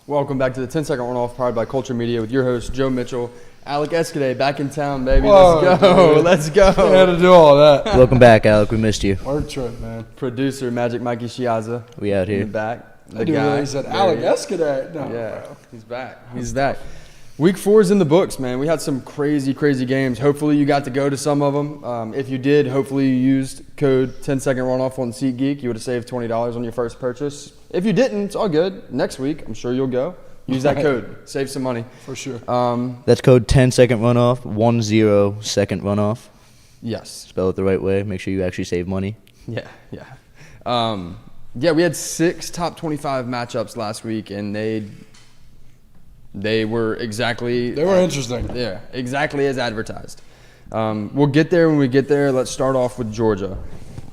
Welcome back to the 10-second runoff powered by Culture Media with your host, Joe Mitchell. Alec Escade back in town, baby. Whoa, let's go. dude. Let's go. We had to do all that. Welcome back, Alec. We missed you. Work trip, man. Producer Magic Mikey Shiaza. We out In here. the back. The I didn't guy. realize that Alec Escade. No, Yeah, bro. he's back. He's back. Week 4 is in the books, man. We had some crazy, crazy games. Hopefully you got to go to some of them. If you did, hopefully you used code 10-second runoff on SeatGeek. You would have saved $20 on your first purchase. If you didn't, it's all good. Next week, I'm sure you'll go. Use that code. Save some money. For sure. That's code 10-second runoff, 10-second runoff. Yes. Spell it the right way. Make sure you actually save money. Yeah. We had 6 top 25 matchups last week, and they were exactly... They were interesting. Yeah, exactly as advertised. We'll get there when we get there. Let's start off with Georgia.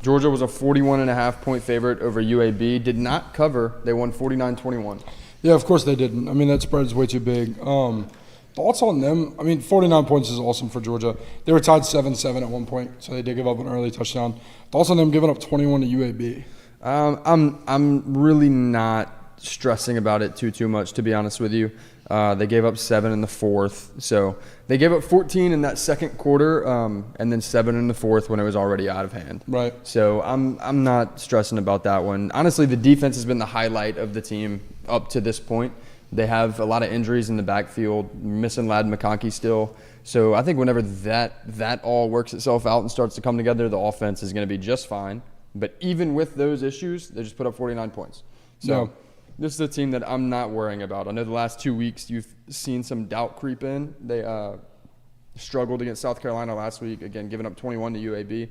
Georgia was a 41.5-point favorite over UAB. Did not cover. They won 49-21. Yeah, of course they didn't. I mean, that spread is way too big. Thoughts on them? I mean, 49 points is awesome for Georgia. They were tied 7-7 at one point, so they did give up an early touchdown. Thoughts on them giving up 21 to UAB? I'm really not stressing about it too much, to be honest with you. They gave up 7 in the fourth. So they gave up 14 in that second quarter, and then 7 in the fourth when it was already out of hand. Right. So I'm not stressing about that one. Honestly, the defense has been the highlight of the team up to this point. They have a lot of injuries in the backfield, missing Ladd McConkey still. So I think whenever that all works itself out and starts to come together, the offense is going to be just fine. But even with those issues, they just put up 49 points. So No. This is a team that I'm not worrying about. I know the last 2 weeks you've seen some doubt creep in. They struggled against South Carolina last week, again, giving up 21 to UAB.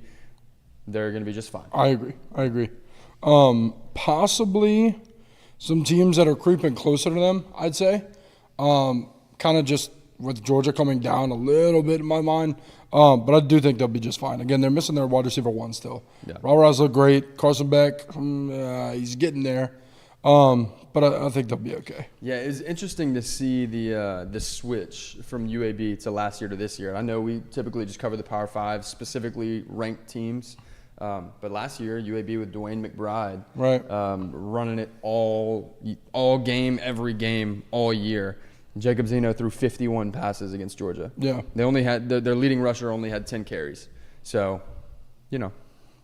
They're going to be just fine. I agree. Possibly some teams that are creeping closer to them, I'd say. Kind of just with Georgia coming down a little bit in my mind. But I do think they'll be just fine. Again, they're missing their wide receiver 1 still. Yeah. Rouse looked great. Carson Beck, he's getting there. But I think they'll be okay. Yeah, it's interesting to see the switch from UAB to last year to this year. I know we typically just cover the Power 5, specifically ranked teams. But last year, UAB with Dwayne McBride, Right. running it all game, every game, all year. Jacob Zeno threw 51 passes against Georgia. Yeah. They only had their leading rusher only had 10 carries. So,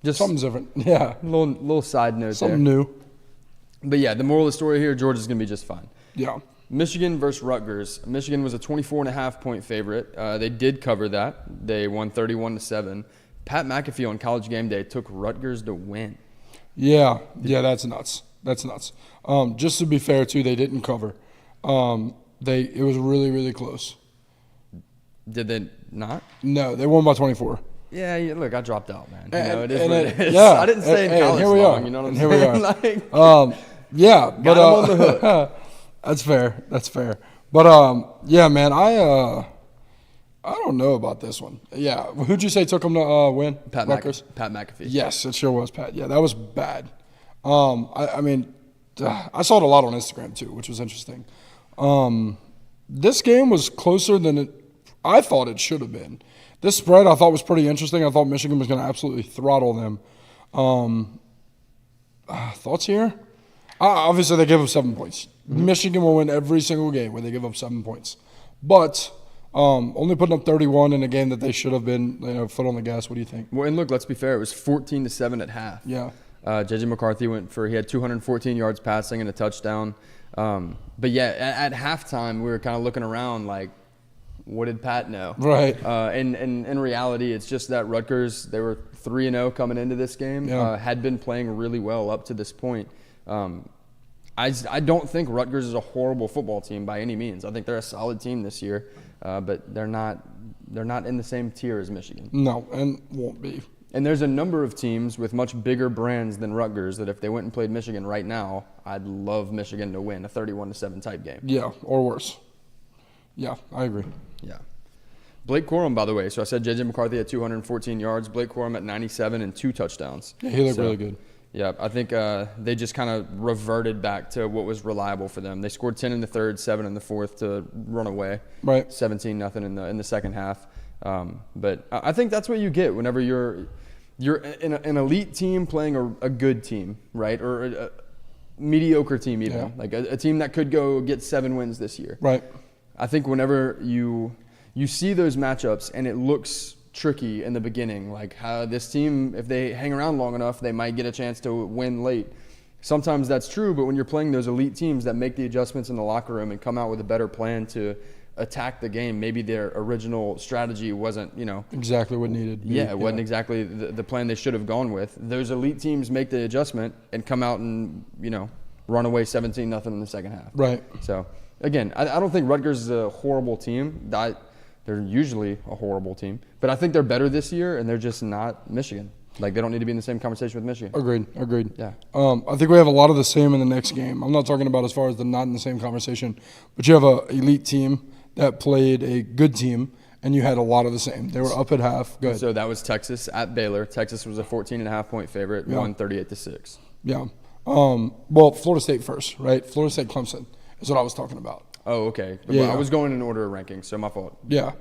just Something's different. Yeah. little side note Something there. new. But yeah, the moral of the story here, Georgia's going to be just fine. Yeah. Michigan versus Rutgers. Michigan was a 24.5-point favorite. They did cover that. They won 31-7. Pat McAfee on College Game Day took Rutgers to win. Yeah, that's nuts. Just to be fair, too, they didn't cover. It was really, really close. Did they not? No, they won by 24. Yeah, look, I dropped out, man. And- It is and what it- it is. yeah. I didn't stay in And college here we long, are. you know what I'm And here we saying? are. Like, Yeah, but Got 'em on the hook. That's fair. But yeah, man, I don't know about this one. Yeah, who'd you say took them to win? Pat Rutgers? McAfee. Yes, it sure was Pat. Yeah, that was bad. I mean, I saw it a lot on Instagram too, which was interesting. This game was closer than I thought it should have been. This spread I thought was pretty interesting. I thought Michigan was going to absolutely throttle them. Thoughts here? Obviously, they give up 7 points. Mm-hmm. Michigan will win every single game where they give up 7 points. But only putting up 31 in a game that they should have been foot on the gas. What do you think? Well, and look, let's be fair. It was 14-7 at half. Yeah. J.J. McCarthy he had 214 yards passing and a touchdown. But yeah, at halftime, we were kind of looking around like, what did Pat know? Right. And in reality, it's just that Rutgers, they were 3-0 coming into this game, Yeah. had been playing really well up to this point. I don't think Rutgers is a horrible football team by any means. I think they're a solid team this year, but they're not in the same tier as Michigan. No, and won't be. And there's a number of teams with much bigger brands than Rutgers that if they went and played Michigan right now, I'd love Michigan to win a 31-7 type game. Yeah, or worse. Yeah, I agree. Yeah. Blake Corum, by the way. So I said J.J. McCarthy at 214 yards. Blake Corum at 97 and 2 touchdowns. Yeah, he looked really good. Yeah, I think they just kind of reverted back to what was reliable for them. They scored 10 in the third, 7 in the fourth to run away. Right. 17-0 in the second half. But I think that's what you get whenever you're in an elite team playing a good team, right? Or a mediocre team even. Yeah. Like a team that could go get 7 wins this year. Right. I think whenever you see those matchups and it looks tricky in the beginning, like how this team, if they hang around long enough, they might get a chance to win late. Sometimes that's true, but when you're playing those elite teams that make the adjustments in the locker room and come out with a better plan to attack the game, maybe their original strategy wasn't, exactly what needed. Yeah, it wasn't exactly the plan they should have gone with. Those elite teams make the adjustment and come out and, run away 17-0 in the second half. Right. So, again, I don't think Rutgers is a horrible team. They're usually a horrible team. But I think they're better this year, and they're just not Michigan. Like, they don't need to be in the same conversation with Michigan. Agreed. Yeah. I think we have a lot of the same in the next game. I'm not talking about as far as the not in the same conversation, but you have an elite team that played a good team, and you had a lot of the same. They were up at half. Go ahead. So that was Texas at Baylor. Texas was a 14.5-point favorite, won 38-6. Yeah. Well, Florida State first, right? Florida State Clemson is what I was talking about. Oh, okay. Yeah. I was going in order of rankings, so my fault. Yeah.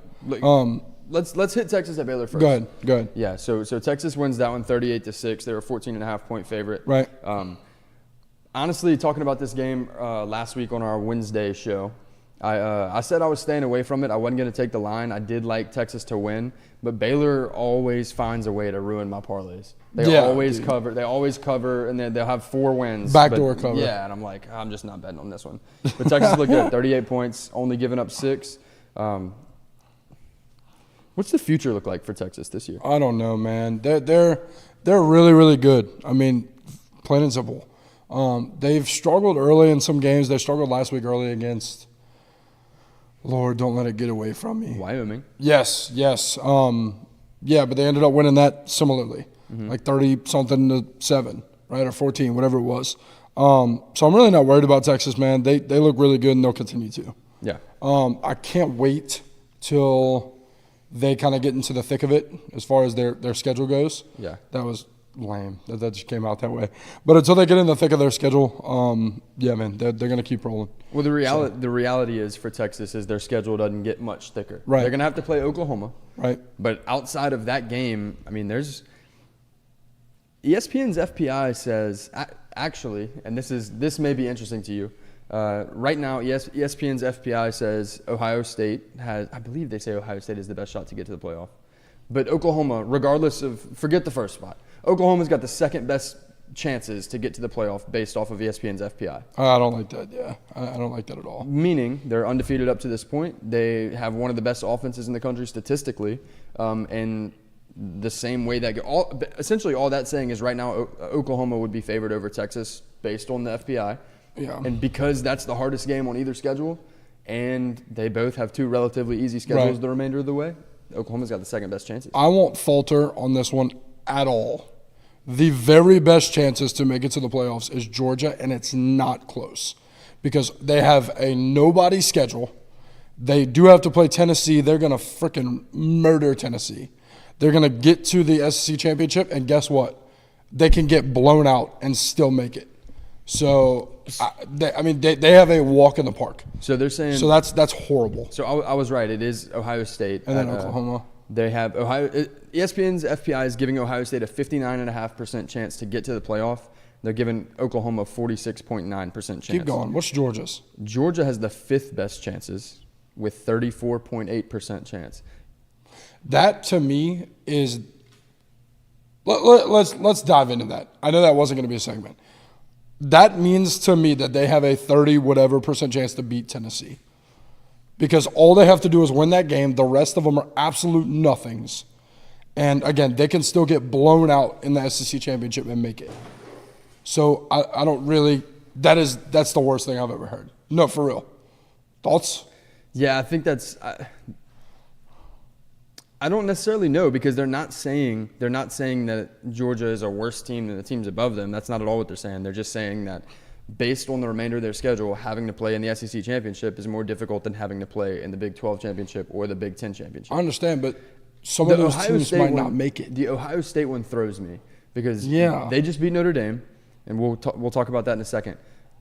Let's hit Texas at Baylor first. Go ahead. Yeah, so Texas wins that one 38-6. They were a 14.5-point favorite. Right. Honestly, talking about this game last week on our Wednesday show, I said I was staying away from it. I wasn't going to take the line. I did like Texas to win, but Baylor always finds a way to ruin my parlays. They always cover, and then they'll have 4 wins. Backdoor cover. Yeah, and I'm like, I'm just not betting on this one. But Texas looked good, 38 points, only giving up 6. What's the future look like for Texas this year? I don't know, man. They're really, really good. I mean, plain and simple. They've struggled early in some games. They struggled last week early against, Lord, don't let it get away from me. Wyoming. Yes. Yeah, but they ended up winning that similarly, like 30-something to 7, right, or 14, whatever it was. So I'm really not worried about Texas, man. They look really good, and they'll continue to. Yeah. I can't wait till they kind of get into the thick of it as far as their schedule goes. Yeah. That was lame. That just came out that way. But until they get in the thick of their schedule, yeah, man, they're going to keep rolling. Well, the reality is for Texas is their schedule doesn't get much thicker. Right. They're going to have to play Oklahoma. Right. But outside of that game, I mean, there's ESPN's FPI says actually, and this may be interesting to you. Right now, ESPN's FPI says Ohio State has, I believe they say Ohio State is the best shot to get to the playoff. But Oklahoma, regardless of, forget the first spot, Oklahoma's got the second best chances to get to the playoff based off of ESPN's FPI. I don't like that, yeah. I don't like that at all. Meaning they're undefeated up to this point. They have one of the best offenses in the country statistically. And the same way that essentially all that's saying is right now Oklahoma would be favored over Texas based on the FPI. Yeah. And because that's the hardest game on either schedule, and they both have 2 relatively easy schedules the remainder of the way, Oklahoma's got the second best chances. I won't falter on this one at all. The very best chances to make it to the playoffs is Georgia, and it's not close because they have a nobody schedule. They do have to play Tennessee. They're going to freaking murder Tennessee. They're going to get to the SEC championship, and guess what? They can get blown out and still make it. So, they have a walk in the park. So they're saying. So that's horrible. So I was right. It is Ohio State. And then Oklahoma. They have ESPN's FPI is giving Ohio State a 59.5% chance to get to the playoff. They're giving Oklahoma a 46.9% chance. Keep going. What's Georgia's? Georgia has the 5th best chances with 34.8% chance. That to me is. Let's dive into that. I know that wasn't going to be a segment. That means to me that they have a 30% chance to beat Tennessee. Because all they have to do is win that game. The rest of them are absolute nothings. And again, they can still get blown out in the SEC championship and make it. So I don't really – that's the worst thing I've ever heard. No, for real. Thoughts? Yeah, I think that's I don't necessarily know because they're not saying that Georgia is a worse team than the teams above them. That's not at all what they're saying. They're just saying that based on the remainder of their schedule, having to play in the SEC championship is more difficult than having to play in the Big 12 championship or the Big 10 championship. I understand, but some of those teams might not make it. The Ohio State one throws me because Yeah. they just beat Notre Dame, and we'll talk about that in a second.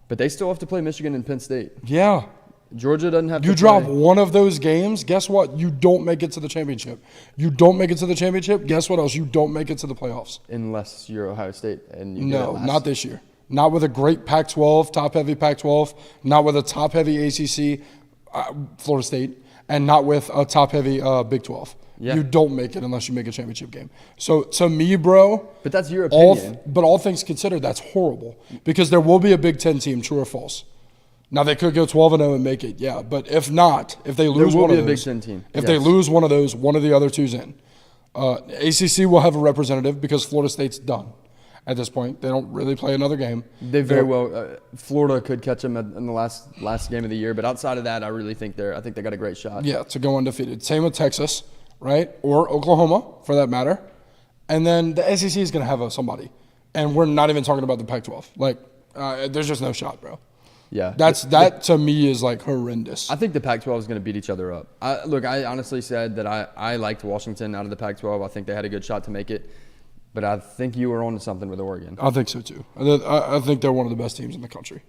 But they still have to play Michigan and Penn State. Yeah. Georgia doesn't have to You play. drop one of those games, guess what? You don't make it to the championship. You don't make it to the championship, guess what else? You don't make it to the playoffs. Unless you're Ohio State. And you No, not this year. Not with a great Pac-12, top-heavy Pac-12, not with a top-heavy ACC, Florida State, and not with a top-heavy Big 12. Yeah. You don't make it unless you make a championship game. So to me, bro, But that's your opinion. but all things considered, that's horrible because there will be a Big 10 team, true or false. Now they could go 12-0 and make it, yeah. But if not, if they lose will one be of a Big those, Ten team, if they yes. lose one of those, one of the other two's in. ACC will have a representative because Florida State's done at this point. They don't really play another game. They very well. Florida could catch them in the last game of the year, but outside of that, I really think they got a great shot. Yeah, to go undefeated. Same with Texas, right? Or Oklahoma, for that matter. And then the SEC is going to have somebody, and we're not even talking about the Pac-12. Like, there's just no shot, bro. Yeah, That to me is like horrendous. I think the Pac-12 is going to beat each other up. I honestly said that I liked Washington out of the Pac-12. I think they had a good shot to make it, but I think you were on to something with Oregon. I think so too. I think they're one of the best teams in the country.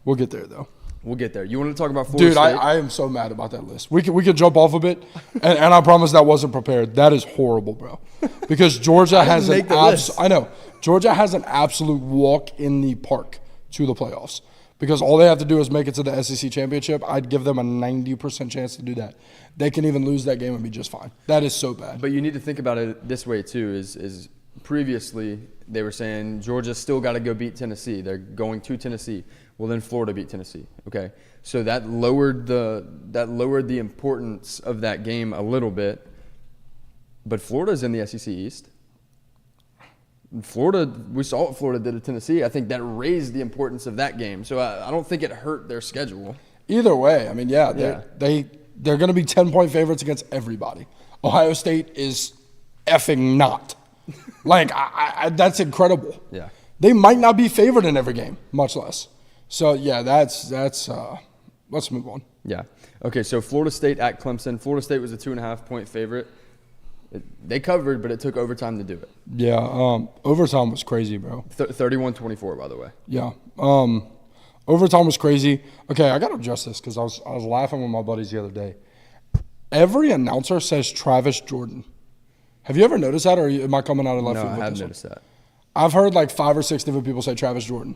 We'll get there though. We'll get there. You want to talk about Florida Dude, State? I am so mad about that list. We could jump off a bit, and I promise that wasn't prepared. That is horrible, bro. Because Georgia has make the list. I know Georgia has an absolute walk in the park to the playoffs. Because all they have to do is make it to the SEC championship. I'd give them a 90% chance to do that. They can even lose that game and be just fine. That is so bad. But you need to think about it this way too. Is previously they were saying Georgia still got to go beat Tennessee. They're going to Tennessee. Well, then Florida beat Tennessee. Okay, so that lowered the importance of that game a little bit. But Florida's in the SEC East. Florida, we saw what Florida did to Tennessee. I think that raised the importance of that game. So I don't think it hurt their schedule. Either way, I mean, they're going to be 10-point favorites against everybody. Ohio State is effing not. Like, that's incredible. Yeah. They might not be favored in every game, much less. So, yeah, that's let's move on. Yeah. Okay, so Florida State at Clemson. Florida State was a 2.5-point favorite. They covered, but it took overtime to do it. Yeah, overtime was crazy, bro. 31-24, by the way. Yeah. Overtime was crazy. Okay, I got to adjust this because I was laughing with my buddies the other day. Every announcer says Travis Jordan. Have you ever noticed that, or am I coming out of left No, field? I with have this one? noticed that. I've heard like 5 or 6 different people say Travis Jordan.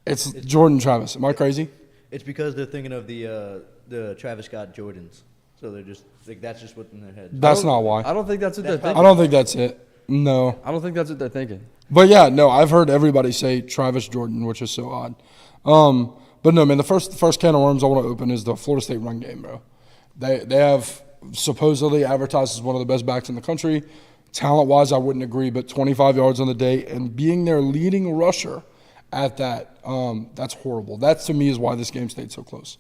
It's Jordan Travis. Am I crazy? It's because they're thinking of the Travis Scott Jordans. So they're just like that's just what's in their head. That's not why. I don't think that's what they're thinking. I don't think that's it. No. I don't think that's what they're thinking. But yeah, no, I've heard everybody say Travis Jordan, which is so odd. But no, man, the first can of worms I want to open is the Florida State run game, bro. They have supposedly advertised as one of the best backs in the country. Talent-wise, I wouldn't agree, but 25 yards on the day and being their leading rusher at that, that's horrible. That, to me, is why this game stayed so close.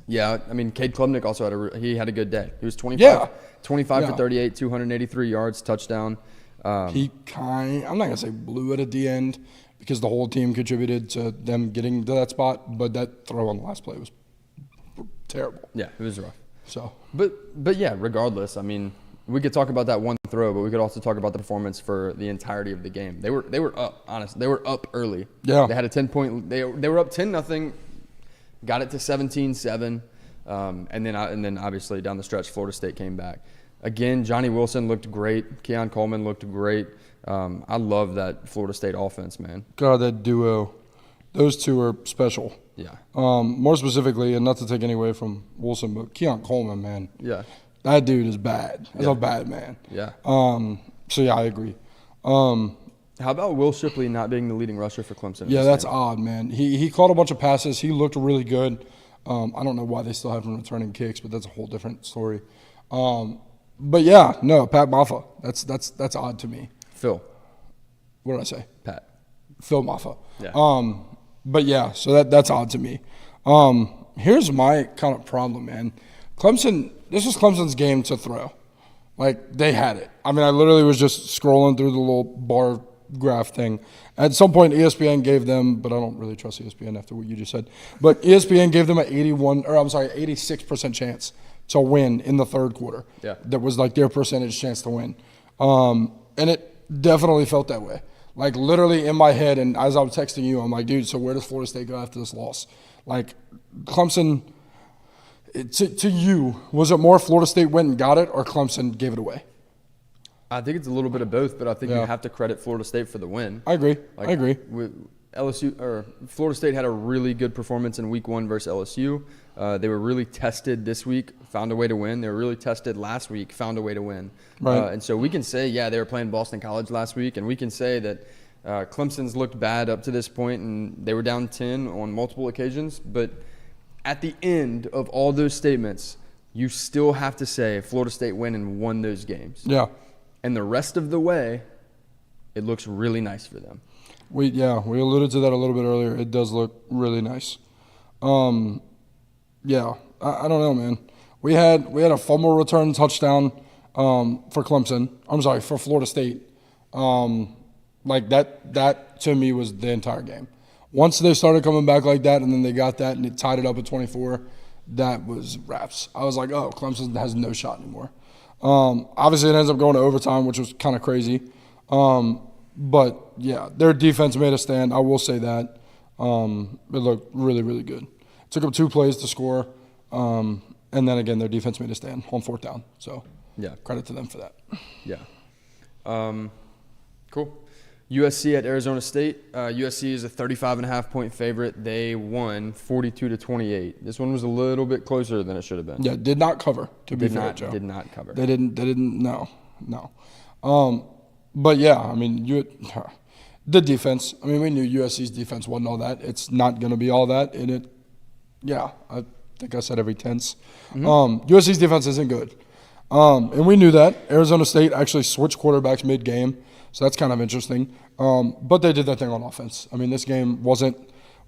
Yeah, I mean, Cade Klubnik also had a good day. He was 25 Yeah. for 38, 283 yards, touchdown. I'm not going to say blew it at the end because the whole team contributed to them getting to that spot, but that throw on the last play was terrible. Yeah, it was rough. So, But yeah, regardless, I mean, we could talk about that one throw, but we could also talk about the performance for the entirety of the game. They were up, honestly. They were up early. Yeah. They had a 10-point. They were up 10-0. Got it to 17-7, and then obviously down the stretch, Florida State came back. Again, Johnny Wilson looked great. Keon Coleman looked great. I love that Florida State offense, man. God, that duo, those two are special. Yeah. More specifically, and not to take any away from Wilson, but Keon Coleman, man. Yeah. That dude is bad. He's Yeah. a bad man. Yeah. So, yeah, I agree. How about Will Shipley not being the leading rusher for Clemson? in Yeah, this that's game? odd, man. He caught a bunch of passes. He looked really good. I don't know why they still have him returning kicks, but that's a whole different story. But yeah, no, Pat Maffa. That's odd to me. Phil. What did I say? Pat. Phil Maffa. Yeah. But yeah, so that's odd to me. Here's my kind of problem, man. Clemson. This was Clemson's game to throw. Like, they had it. I mean, I literally was just scrolling through the little bar graph thing. At some point, ESPN gave them, but I don't really trust ESPN after what you just said. But ESPN gave them an 86% chance to win in the third quarter. Yeah. That was like their percentage chance to win. And it definitely felt that way. Like literally in my head, and as I was texting you, I'm like, dude, so where does Florida State go after this loss? Like Clemson, to you, was it more Florida State went and got it or Clemson gave it away? I think it's a little bit of both, but I think you have to credit Florida State for the win. I agree. Like, I agree. Florida State had a really good performance in Week 1 versus LSU. They were really tested this week, found a way to win. They were really tested last week, found a way to win. Right. And so we can say, yeah, they were playing Boston College last week, and we can say that Clemson's looked bad up to this point, and they were down 10 on multiple occasions. But at the end of all those statements, you still have to say Florida State went and won those games. Yeah. And the rest of the way, it looks really nice for them. We alluded to that a little bit earlier. It does look really nice. I don't know, man. We had a fumble return touchdown for Clemson. I'm sorry, for Florida State. Like that to me was the entire game. Once they started coming back like that, and then they got that, and it tied it up at 24. That was wraps. I was like, oh, Clemson has no shot anymore. Obviously, it ends up going to overtime, which was kind of crazy. But, yeah, their defense made a stand. I will say that. It looked really, really good. It took them 2 plays to score. And then, again, their defense made a stand on 4th down. So, yeah, credit to them for that. Yeah. Cool. USC at Arizona State. USC is a 35.5-point favorite. They won 42-28. This one was a little bit closer than it should have been. Yeah, did not cover, to be fair, Joe. Did not cover. They didn't, no. But, yeah, I mean, the defense. I mean, we knew USC's defense wasn't all that. It's not going to be all that. And I think I said every tense. Mm-hmm. USC's defense isn't good. And we knew that. Arizona State actually switched quarterbacks mid-game. So that's kind of interesting. But they did that thing on offense. I mean, this game wasn't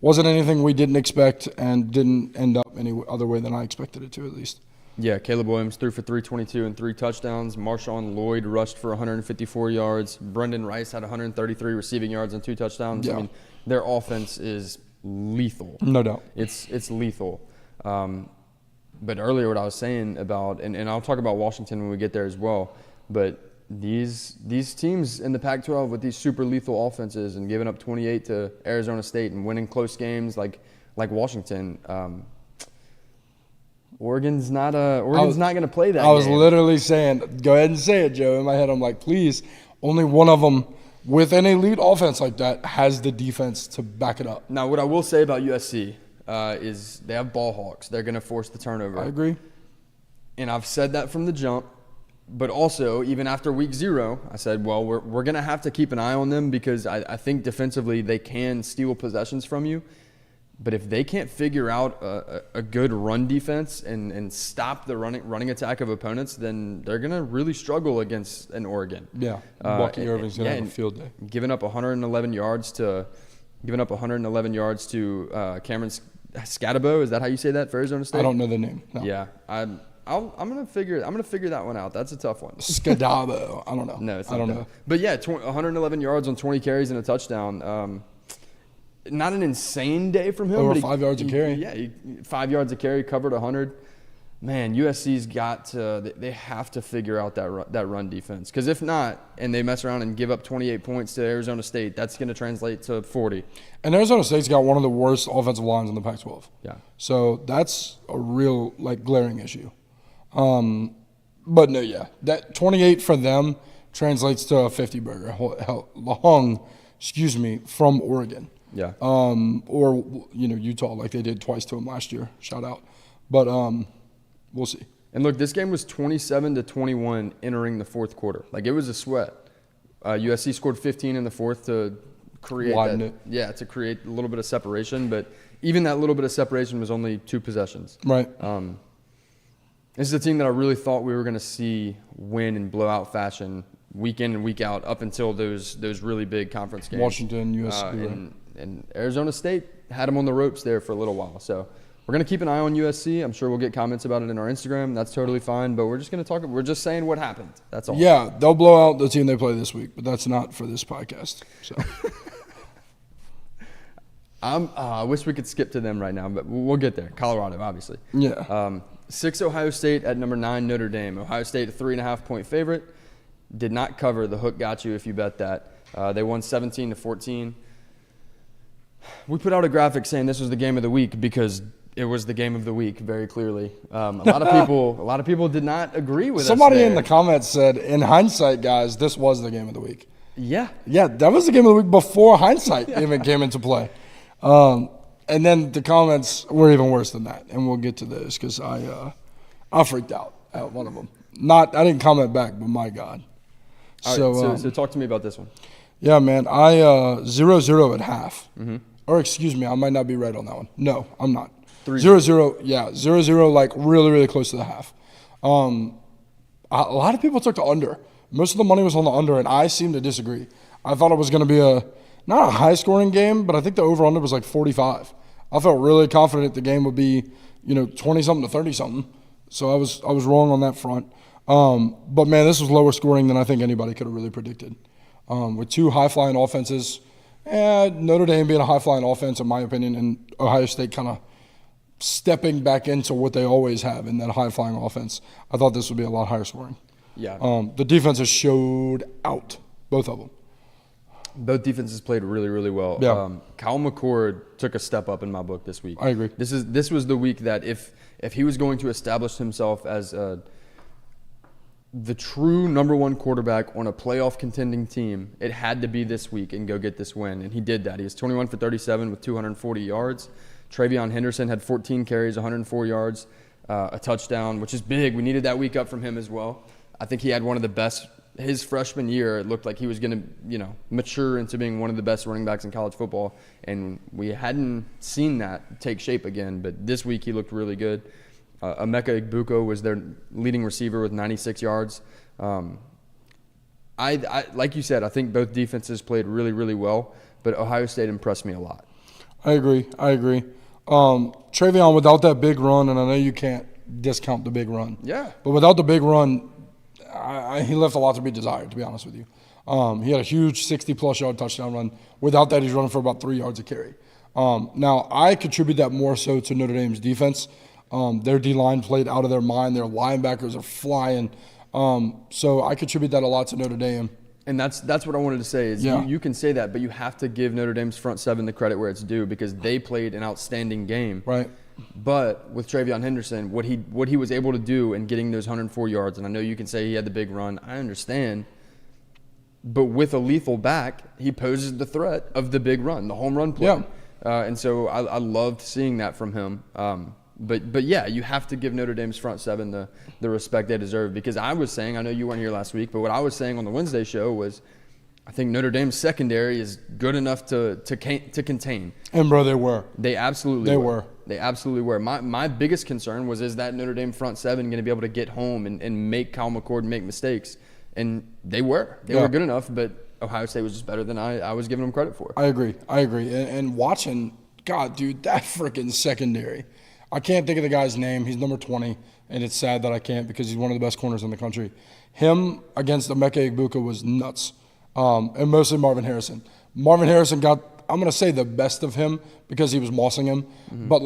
anything we didn't expect and didn't end up any other way than I expected it to, at least. Yeah, Caleb Williams threw for 322 and 3 touchdowns. Marshawn Lloyd rushed for 154 yards. Brendan Rice had 133 receiving yards and 2 touchdowns. Yeah. I mean, their offense is lethal. No doubt. It's lethal. But earlier what I was saying about, and I'll talk about Washington when we get there as well, but these teams in the Pac-12 with these super lethal offenses and giving up 28 to Arizona State and winning close games like Washington, Oregon's not going to play that game. I was literally saying, go ahead and say it, Joe. In my head, I'm like, please, only one of them with an elite offense like that has the defense to back it up. Now, what I will say about USC is they have ball hawks. They're going to force the turnover. I agree. And I've said that from the jump. But also, even after week 0, I said, well, we're going to have to keep an eye on them because I think defensively they can steal possessions from you. But if they can't figure out a good run defense and stop the running attack of opponents, then they're going to really struggle against an Oregon. Yeah, Bucky Irving's going to have a field day. Giving up 111 yards to Cameron Scatabo. Is that how you say that for Arizona State? I don't know the name. No. Yeah, I'm gonna figure that one out. That's a tough one. Scadabo. I don't know. No, it's not. I don't know. But yeah, 111 yards on 20 carries and a touchdown. Not an insane day from him. Over but 5 yards a carry. Yeah, 5 yards a carry, covered 100. Man, USC's got to. They have to figure out that run defense because if not, and they mess around and give up 28 points to Arizona State, that's going to translate to 40. And Arizona State's got one of the worst offensive lines in the Pac-12. Yeah. So that's a real glaring issue. But no, yeah, that 28 for them translates to a 50 burger. From Oregon. Yeah. Or Utah like they did twice to them last year. Shout out. But we'll see. And look, this game was 27-21 entering the fourth quarter. Like it was a sweat. USC scored 15 in the fourth to create to create a little bit of separation. But even that little bit of separation was only 2 possessions. Right. This is a team that I really thought we were going to see win in blowout fashion week in and week out up until those really big conference games. Washington, USC. And Arizona State had them on the ropes there for a little while. So We're going to keep an eye on USC. I'm sure we'll get comments about it in our Instagram. That's totally fine. But we're just going to talk. We're just saying what happened. That's all. Yeah, they'll blow out the team they play this week, but that's not for this podcast. So. I wish we could skip to them right now, but we'll get there. Colorado, obviously. Yeah. 6 Ohio State at number 9 Notre Dame. Ohio State a 3.5-point favorite. Did not cover. The hook got you if you bet that. They won 17-14. We put out a graphic saying this was the game of the week because it was the game of the week very clearly. A lot of people did not agree with Somebody us there. in the comments said, in hindsight, guys, this was the game of the week. Yeah. Yeah, that was the game of the week before hindsight even came into play. And then the comments were even worse than that, and we'll get to those because I freaked out at one of them. I didn't comment back, but my God. All right, so talk to me about this one. Yeah, man, I 0-0 at half. Mm-hmm. Or excuse me, I might not be right on that one. No, I'm not. 0-0, yeah, 0-0, like really, really close to the half. A lot of people took the under. Most of the money was on the under, and I seem to disagree. I thought it was going to be not a high-scoring game, but I think the over-under was like 45. I felt really confident the game would be, 20-something to 30-something. So I was wrong on that front. But, man, this was lower scoring than I think anybody could have really predicted. With two high-flying offenses, Notre Dame being a high-flying offense, in my opinion, and Ohio State kind of stepping back into what they always have in that high-flying offense, I thought this would be a lot higher scoring. Yeah. The defenses showed out, both of them. Both defenses played really, really well. Yeah. Kyle McCord took a step up in my book this week. I agree. This was the week that if he was going to establish himself as the true number one quarterback on a playoff contending team, it had to be this week and go get this win. And he did that. He was 21 for 37 with 240 yards. Travion Henderson had 14 carries, 104 yards, a touchdown, which is big. We needed that week up from him as well. I think he had one of the best. His freshman year, it looked like he was going to, mature into being one of the best running backs in college football. And we hadn't seen that take shape again. But this week he looked really good. Emeka Egbuka was their leading receiver with 96 yards. I like you said, I think both defenses played really, really well. But Ohio State impressed me a lot. I agree. Travion, without that big run, and I know you can't discount the big run. Yeah. But without the big run, he left a lot to be desired, to be honest with you. He had a huge 60-plus yard touchdown run. Without that, he's running for about 3 yards a carry. Now, I contribute that more so to Notre Dame's defense. Their D-line played out of their mind. Their linebackers are flying. So I contribute that a lot to Notre Dame. And that's what I wanted to say is you can say that, but you have to give Notre Dame's front seven the credit where it's due because they played an outstanding game. Right. But with Travion Henderson, what he was able to do in getting those 104 yards, and I know you can say he had the big run. I understand. But with a lethal back, he poses the threat of the big run, the home run play. Yeah. And so I loved seeing that from him. But yeah, you have to give Notre Dame's front seven the respect they deserve because I was saying, I know you weren't here last week, but what I was saying on the Wednesday show was I think Notre Dame's secondary is good enough to contain. And, bro, they were. They absolutely were. They absolutely were. My biggest concern was is that Notre Dame front seven going to be able to get home and make Kyle McCord make mistakes? And they were. They were good enough, but Ohio State was just better than I was giving them credit for. I agree. And watching, God, dude, that freaking secondary. I can't think of the guy's name. He's number 20, and it's sad that I can't because he's one of the best corners in the country. Him against Emeka Egbuka was nuts, and mostly Marvin Harrison. Marvin Harrison got, I'm going to say, the best of him because he was mossing him, but,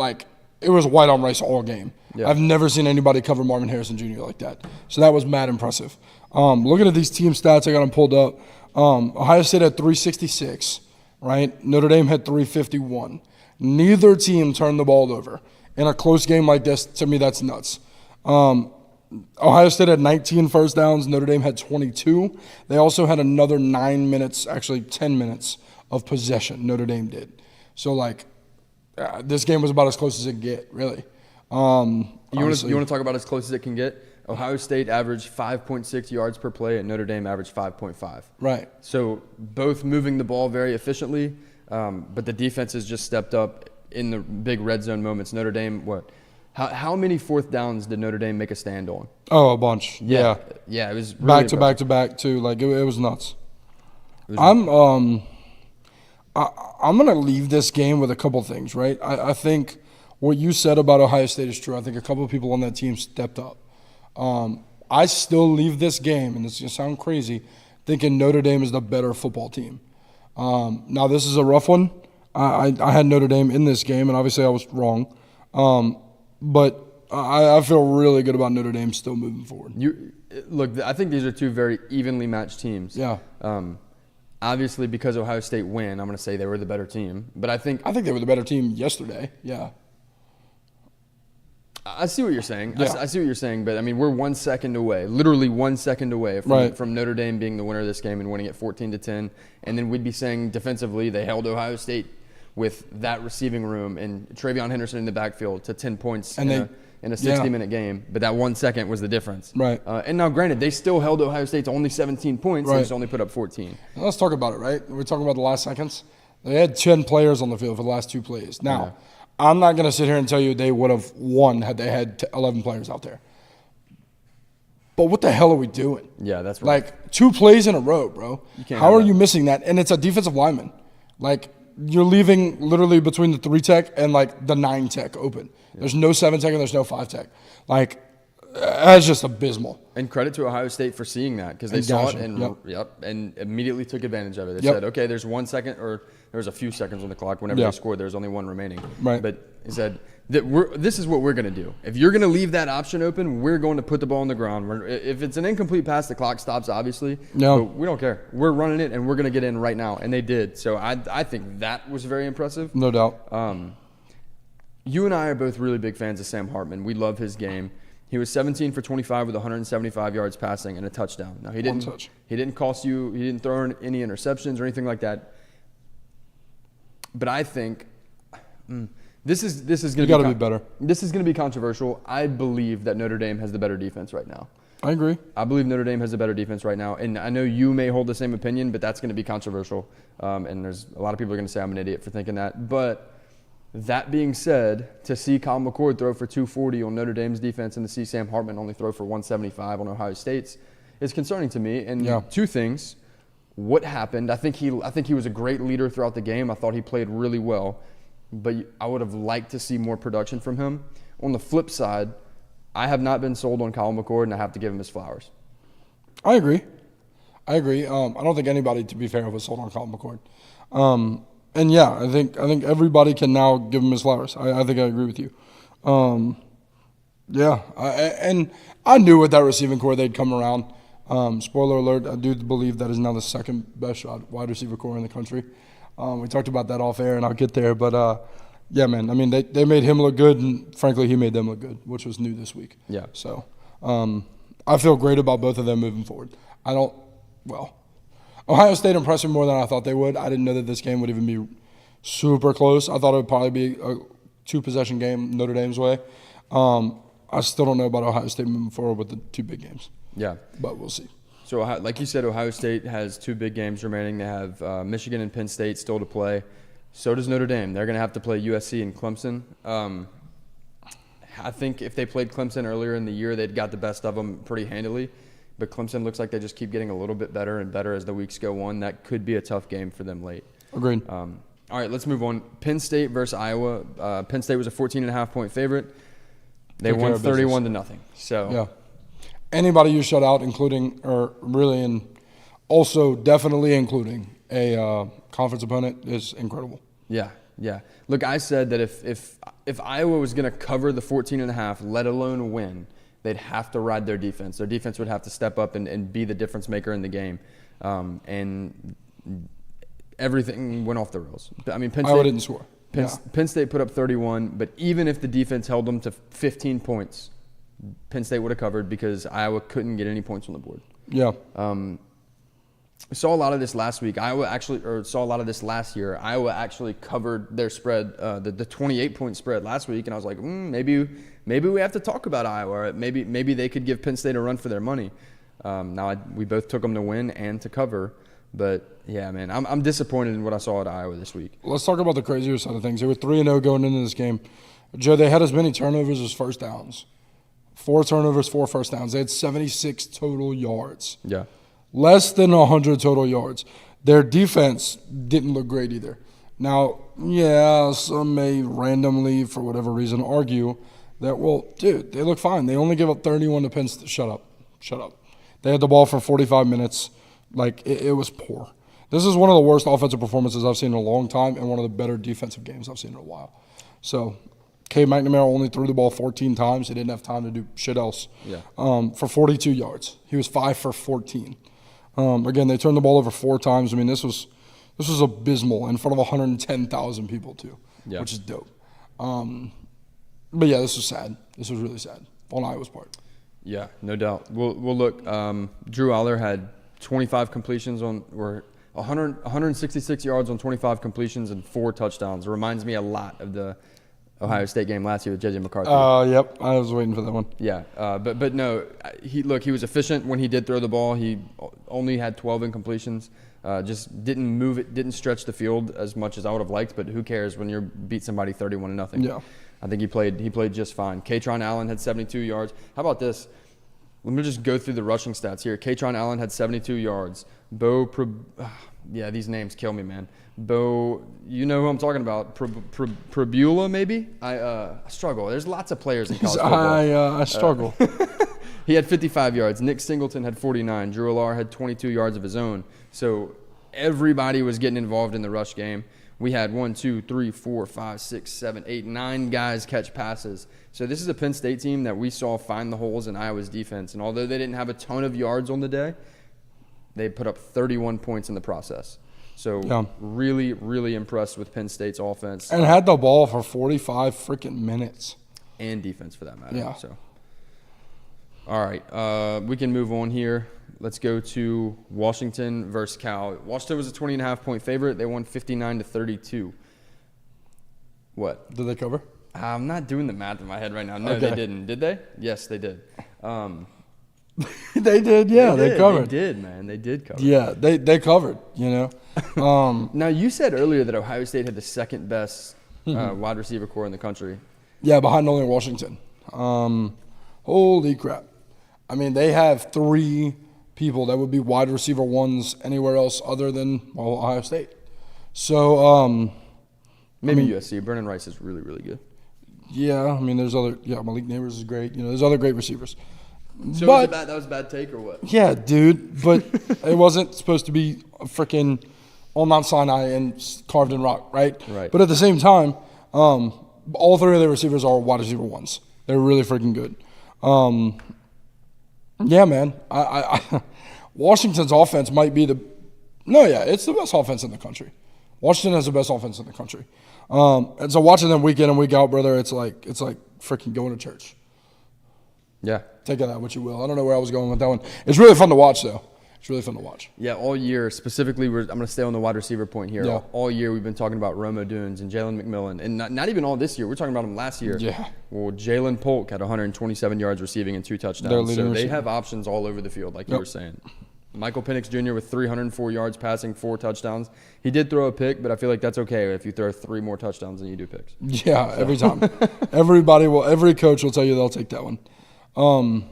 it was white on rice all game. Yeah. I've never seen anybody cover Marvin Harrison Jr. like that. So that was mad impressive. Looking at these team stats, I got them pulled up. Ohio State had 366, right? Notre Dame had 351. Neither team turned the ball over. In a close game like this, to me, that's nuts. Ohio State had 19 first downs. Notre Dame had 22. They also had another 9 minutes, actually 10 minutes of possession, Notre Dame did. So, this game was about as close as it get, really. You want to talk about as close as it can get? Ohio State averaged 5.6 yards per play, and Notre Dame averaged 5.5. Right. So both moving the ball very efficiently, but the defense has just stepped up in the big red zone moments. Notre Dame, how many fourth downs did Notre Dame make a stand on? Oh, a bunch. Yeah. Yeah, it was really back to back too. It was nuts. I'm going to leave this game with a couple things, right? I think what you said about Ohio State is true. I think a couple of people on that team stepped up. I still leave this game, and it's going to sound crazy, thinking Notre Dame is the better football team. Now, this is a rough one. I had Notre Dame in this game, and obviously I was wrong. But I feel really good about Notre Dame still moving forward. Look, I think these are two very evenly matched teams. Yeah. Obviously, because Ohio State win, I'm going to say they were the better team. But I think they were the better team yesterday. Yeah. I see what you're saying. Yeah. I see what you're saying, but I mean, we're 1 second away, literally 1 second away from Notre Dame being the winner of this game and winning it 14-10. And then we'd be saying defensively they held Ohio State with that receiving room and Travion Henderson in the backfield to 10 points in a 60-minute game. But that 1 second was the difference. Right. And now, granted, they still held Ohio State to only 17 points. Right. They just only put up 14. Now let's talk about it, right? We're talking about the last seconds. They had 10 players on the field for the last 2 plays. Now, I'm not going to sit here and tell you they would have won had they had 11 players out there. But what the hell are we doing? Yeah, that's right. Like, 2 plays in a row, bro. How are that. you missing that? And it's a defensive lineman. Like, you're leaving literally between the 3 tech and, like, the 9 tech open. Yeah. There's no 7 tech and there's no 5 tech. Like, that's just abysmal. And credit to Ohio State for seeing that because they saw it and immediately took advantage of it. They said, okay, there's 1 second, or there was a few seconds on the clock. Whenever they scored, there was only 1 remaining. Right. But he said, this is what we're going to do. If you're going to leave that option open, we're going to put the ball on the ground. If it's an incomplete pass, the clock stops, obviously. No. But we don't care. We're running it, and we're going to get in right now. And they did. So I think that was very impressive. No doubt. You and I are both really big fans of Sam Hartman. We love his game. He was 17 for 25 with 175 yards passing and a touchdown. Now he didn't cost you. He didn't throw in any interceptions or anything like that. But I think this is going to be better. This is going to be controversial. I believe that Notre Dame has the better defense right now. I agree. I believe Notre Dame has a better defense right now, and I know you may hold the same opinion, but that's going to be controversial. And there's a lot of people are going to say I'm an idiot for thinking that, but. That being said, to see Kyle McCord throw for 240 on Notre Dame's defense and to see Sam Hartman only throw for 175 on Ohio State's is concerning to me. And 2 things. What happened? I think he was a great leader throughout the game. I thought he played really well. But I would have liked to see more production from him. On the flip side, I have not been sold on Kyle McCord, and I have to give him his flowers. I agree. I don't think anybody, to be fair, was sold on Kyle McCord. And I think everybody can now give him his flowers. I think I agree with you. And I knew with that receiving core they'd come around. Spoiler alert, I do believe that is now the second best wide receiver core in the country. We talked about that off air, and I'll get there. But, man, I mean, they made him look good, and frankly, he made them look good, which was new this week. Yeah. So I feel great about both of them moving forward. Ohio State impressed me more than I thought they would. I didn't know that this game would even be super close. I thought it would probably be a 2-possession game Notre Dame's way. I still don't know about Ohio State moving forward with the 2 big games. Yeah. But we'll see. So, like you said, Ohio State has 2 big games remaining. They have Michigan and Penn State still to play. So does Notre Dame. They're going to have to play USC and Clemson. I think if they played Clemson earlier in the year, they'd got the best of them pretty handily. But Clemson looks like they just keep getting a little bit better and better as the weeks go on. That could be a tough game for them late. Agreed. All right, let's move on. Penn State versus Iowa. Penn State was a 14.5-point favorite. They won 31-0. So anybody you shut out, definitely including a conference opponent, is incredible. Yeah. Look, I said that if Iowa was going to cover the 14.5, let alone win, they'd have to ride their defense. Their defense would have to step up and be the difference maker in the game. And everything went off the rails. I mean, Iowa didn't score. Penn State put up 31, but even if the defense held them to 15 points, Penn State would have covered because Iowa couldn't get any points on the board. Yeah. We saw a lot of this last week. Saw a lot of this last year. Iowa actually covered their spread, the 28-point spread last week, and I was like, maybe we have to talk about Iowa. Maybe they could give Penn State a run for their money. We both took them to win and to cover, but yeah, man, I'm disappointed in what I saw at Iowa this week. Let's talk about the crazier side of things. They were 3-0 going into this game. Joe, they had as many turnovers as first downs. 4 turnovers, 4 first downs. They had 76 total yards. Yeah. Less than 100 total yards. Their defense didn't look great either. Now, yeah, some may randomly, for whatever reason, argue that, well, dude, they look fine. They only give up 31 to Penn State. Shut up. They had the ball for 45 minutes. Like, it was poor. This is one of the worst offensive performances I've seen in a long time and one of the better defensive games I've seen in a while. So, Cade McNamara only threw the ball 14 times. He didn't have time to do shit else. Yeah. For 42 yards. He was 5 for 14. Again, they turned the ball over 4 times. I mean, this was abysmal in front of 110,000 people too, which is dope. But yeah, this was sad. This was really sad on Iowa's part. Yeah, no doubt. Well, look, Drew Aller had 25 completions or 166 yards on 25 completions and 4 touchdowns. It reminds me a lot of the Ohio State game last year with J.J. McCarthy. Yep, I was waiting for that one. Yeah, but no, he was efficient when he did throw the ball. He only had 12 incompletions. Just didn't move it, didn't stretch the field as much as I would have liked. But who cares when you beat somebody 31-0? Yeah, I think he played just fine. Katron Allen had 72 yards. How about this? Let me just go through the rushing stats here. Katron Allen had 72 yards. These names kill me, man. You know who I'm talking about. Prabula, maybe? I struggle. There's lots of players in college football. I struggle. He had 55 yards. Nick Singleton had 49. Drew Allar had 22 yards of his own. So everybody was getting involved in the rush game. We had 1, 2, 3, 4, 5, 6, 7, 8, 9 guys catch passes. So this is a Penn State team that we saw find the holes in Iowa's defense. And although they didn't have a ton of yards on the day, they put up 31 points in the process. So really, really impressed with Penn State's offense. And had the ball for 45 freaking minutes. And defense, for that matter. Yeah. So, all right, we can move on here. Let's go to Washington versus Cal. Washington was a 20.5-point favorite. They won 59-32. What? Did they cover? I'm not doing the math in my head right now. No, Okay. They didn't. Did they? Yes, they did. They did, yeah. They covered. They did, man. They did cover. Yeah, they covered, you know. Now, you said earlier that Ohio State had the second best wide receiver core in the country. Yeah, behind only Washington. Holy crap. I mean, they have 3 people that would be wide receiver ones anywhere else other than, Ohio State. So, Maybe USC. Brennan Rice is really, really good. Yeah, I mean, there's other – Malik Neighbors is great. You know, there's other great receivers. So but, that was a bad take or what? Yeah, dude. But it wasn't supposed to be a freaking on Mount Sinai and carved in rock, right? Right. But at the same time, all 3 of their receivers are wide receiver ones. They're really freaking good. Yeah, man. Washington's offense might be it's the best offense in the country. Washington has the best offense in the country. And so watching them week in and week out, brother, it's like freaking going to church. Yeah. Take of that what you will. I don't know where I was going with that one. It's really fun to watch, though. It's really fun to watch. Yeah, all year, specifically, I'm going to stay on the wide receiver point here. Yeah. All year we've been talking about Roma Dunes and Jalen McMillan. And not even all this year. We're talking about them last year. Yeah. Well, Jalen Polk had 127 yards receiving and 2 touchdowns. Their leading So they receiver. have options all over the field, like you were saying. Michael Penix Jr. with 304 yards passing, 4 touchdowns. He did throw a pick, but I feel like that's okay if you throw 3 more touchdowns than you do picks. Yeah, every time. Every coach will tell you they'll take that one. Do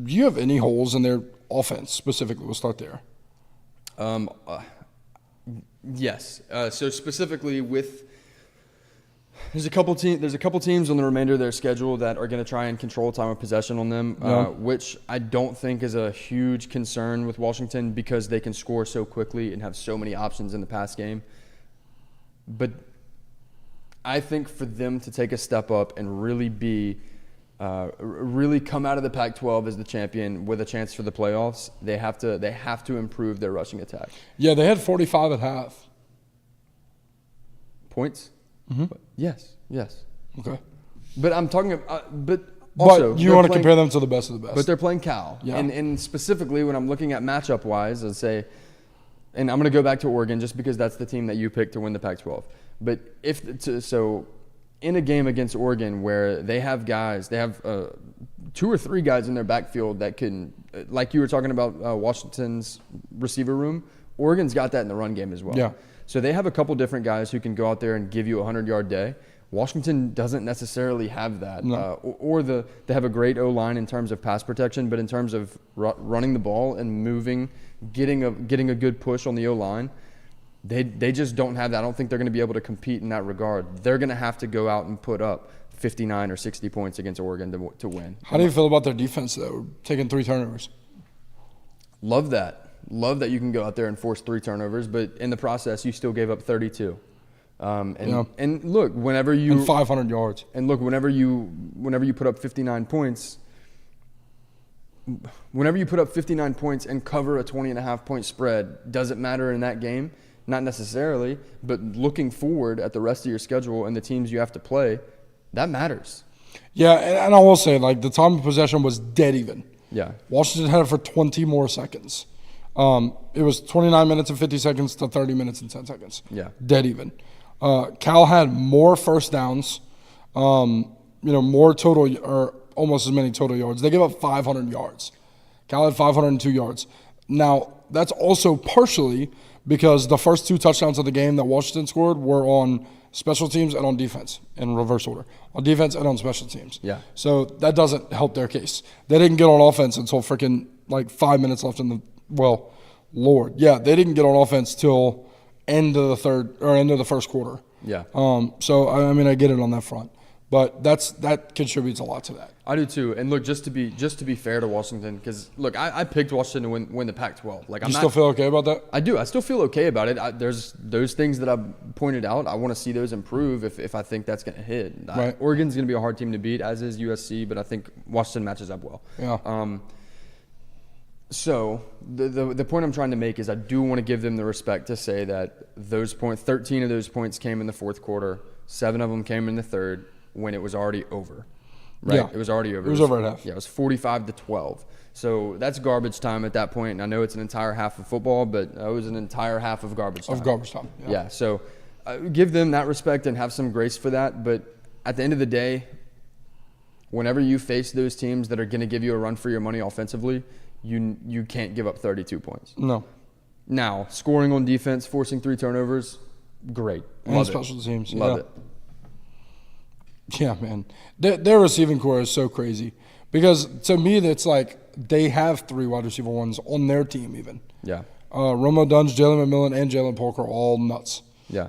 you have any holes in their offense specifically? We'll start there. Yes. So specifically there's a couple teams on the remainder of their schedule that are going to try and control time of possession on them, which I don't think is a huge concern with Washington because they can score so quickly and have so many options in the pass game. But I think for them to take a step up and really come out of the Pac-12 as the champion with a chance for the playoffs, they have to improve their rushing attack. Yeah, they had 45 at half. Points? Mm-hmm. Yes. Okay. But I'm talking about, but also. But you want to compare them to the best of the best. But they're playing Cal. Yeah. And specifically when I'm looking at matchup-wise, I'd say, and I'm going to go back to Oregon just because that's the team that you picked to win the Pac-12. But in a game against Oregon where they have 2 or 3 guys in their backfield that can, like you were talking about Washington's receiver room, Oregon's got that in the run game as well. Yeah. So they have a couple different guys who can go out there and give you a 100-yard day. Washington doesn't necessarily have that. No. They have a great O-line in terms of pass protection, but in terms of running the ball and moving, getting a good push on the O-line, They just don't have that. I don't think they're going to be able to compete in that regard. They're going to have to go out and put up 59 or 60 points against Oregon to win. How do you feel about their defense, though, taking 3 turnovers? Love that. Love that you can go out there and force 3 turnovers, but in the process, you still gave up 32. And look, whenever you and 500 yards. And look, whenever you put up 59 points, and cover a 20.5 point spread, does it matter in that game? Not necessarily, but looking forward at the rest of your schedule and the teams you have to play, that matters. Yeah, and I will say, like, the time of possession was dead even. Yeah. Washington had it for 20 more seconds. It was 29 minutes and 50 seconds to 30 minutes and 10 seconds. Yeah. Dead even. Cal had more first downs, more total, or almost as many total yards. They gave up 500 yards. Cal had 502 yards. Now, that's also partially because the first 2 touchdowns of the game that Washington scored were on special teams and on defense in reverse order. On defense and on special teams. Yeah. So that doesn't help their case. They didn't get on offense until freaking 5 minutes left in the they didn't get on offense till end of the first quarter. Yeah. So I get it on that front. But that contributes a lot to that. I do too. And look, just to be fair to Washington, because look, I picked Washington to win the Pac-12. Like, You still feel okay about that? I do. I still feel okay about it. There's those things that I pointed out. I want to see those improve if I think that's going to hit. Right. Oregon's going to be a hard team to beat, as is USC, but I think Washington matches up well. Yeah. So the point I'm trying to make is I do want to give them the respect to say that 13 of those points came in the fourth quarter, 7 of them came in the third when it was already over. Right? Yeah. It was already over. It was over at half. Yeah, it was 45-12. So that's garbage time at that point. And I know it's an entire half of football, but it was an entire half of garbage time. Of garbage time. Yeah. So give them that respect and have some grace for that. But at the end of the day, whenever you face those teams that are going to give you a run for your money offensively, you can't give up 32 points. No. Now, scoring on defense, forcing 3 turnovers, great. And special teams. Love it. Yeah, man. Their receiving core is so crazy. Because to me, it's like they have 3 wide receiver ones on their team even. Yeah. Romo Dunge, Jalen McMillan, and Jalen Polk are all nuts. Yeah.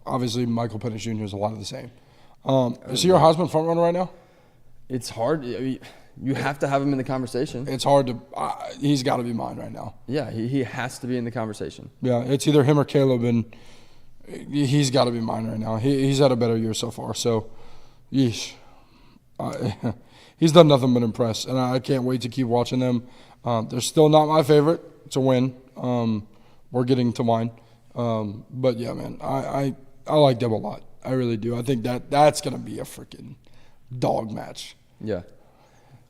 Obviously, Michael Penix Jr. is a lot of the same. Is he your Heisman frontrunner right now? It's hard. I mean, you have to have him in the conversation. It's hard to he's got to be mine right now. Yeah, he has to be in the conversation. Yeah, it's either him or Caleb, and he's got to be mine right now. He's had a better year so far. So, yeesh. He's done nothing but impress, and I can't wait to keep watching them. They're still not my favorite to win. We're getting to mine. But, yeah, man, I like them a lot. I really do. I think that's going to be a freaking dog match. Yeah.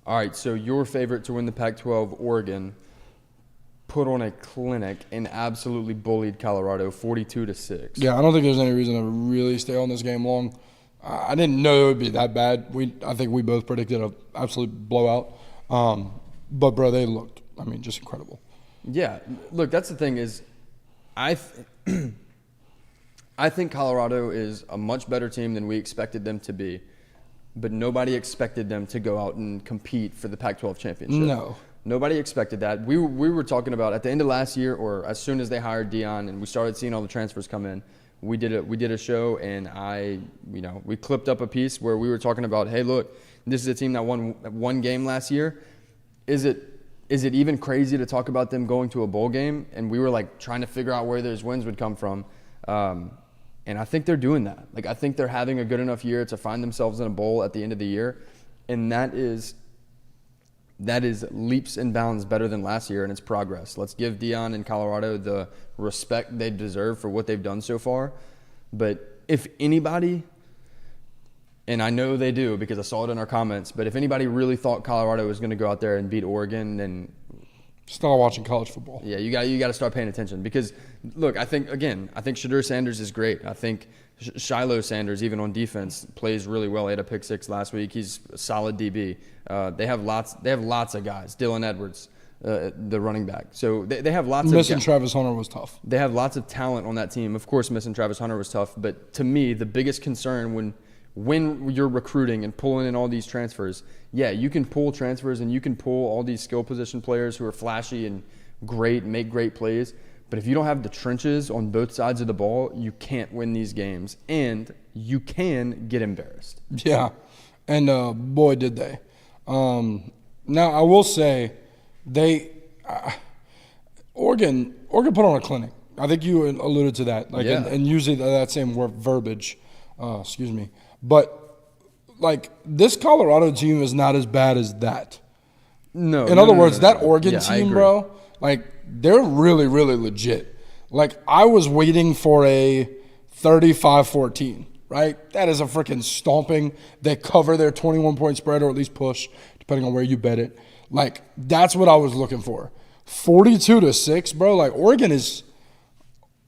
All right, so your favorite to win the Pac-12, Oregon, put on a clinic and absolutely bullied Colorado 42-6. Yeah, I don't think there's any reason to really stay on this game long. I didn't know it would be that bad. I think we both predicted an absolute blowout. But, bro, they looked, just incredible. Yeah. Look, that's the thing is I think Colorado is a much better team than we expected them to be. But nobody expected them to go out and compete for the Pac-12 championship. No. Nobody expected that. We were talking about at the end of last year, or as soon as they hired Deion and we started seeing all the transfers come in, we did a show, and we clipped up a piece where we were talking about, hey, look, this is a team that won one game last year. Is it even crazy to talk about them going to a bowl game? And we were like trying to figure out where those wins would come from. And I think they're doing that. Like, I think they're having a good enough year to find themselves in a bowl at the end of the year. And that is leaps and bounds better than last year, and it's progress. Let's give Deion and Colorado the respect they deserve for what they've done so far. But if anybody, and I know they do because I saw it in our comments, but if anybody really thought Colorado was going to go out there and beat Oregon, then start watching college football. Yeah, you got to start paying attention because, look, I think Shadur Sanders is great. I think Shiloh Sanders, even on defense, plays really well. He had a pick 6 last week. He's a solid DB. They have lots of guys. Dylan Edwards, the running back. So they have lots of missing Travis Hunter was tough. They have lots of talent on that team. Of course, missing Travis Hunter was tough. But to me, the biggest concern when you're recruiting and pulling in all these transfers, yeah, you can pull transfers and you can pull all these skill position players who are flashy and great, make great plays. But if you don't have the trenches on both sides of the ball, you can't win these games, and you can get embarrassed. Yeah, and boy, did they. Now, I will say Oregon put on a clinic. I think you alluded to that, and usually that same verbiage. Excuse me. But, this Colorado team is not as bad as that. No. In other words, that Oregon Yeah, team, bro, they're really, really legit. I was waiting for a 35-14, right? That is a freaking stomping. They cover their 21-point spread or at least push, depending on where you bet it. That's what I was looking for. 42-6, bro. Oregon's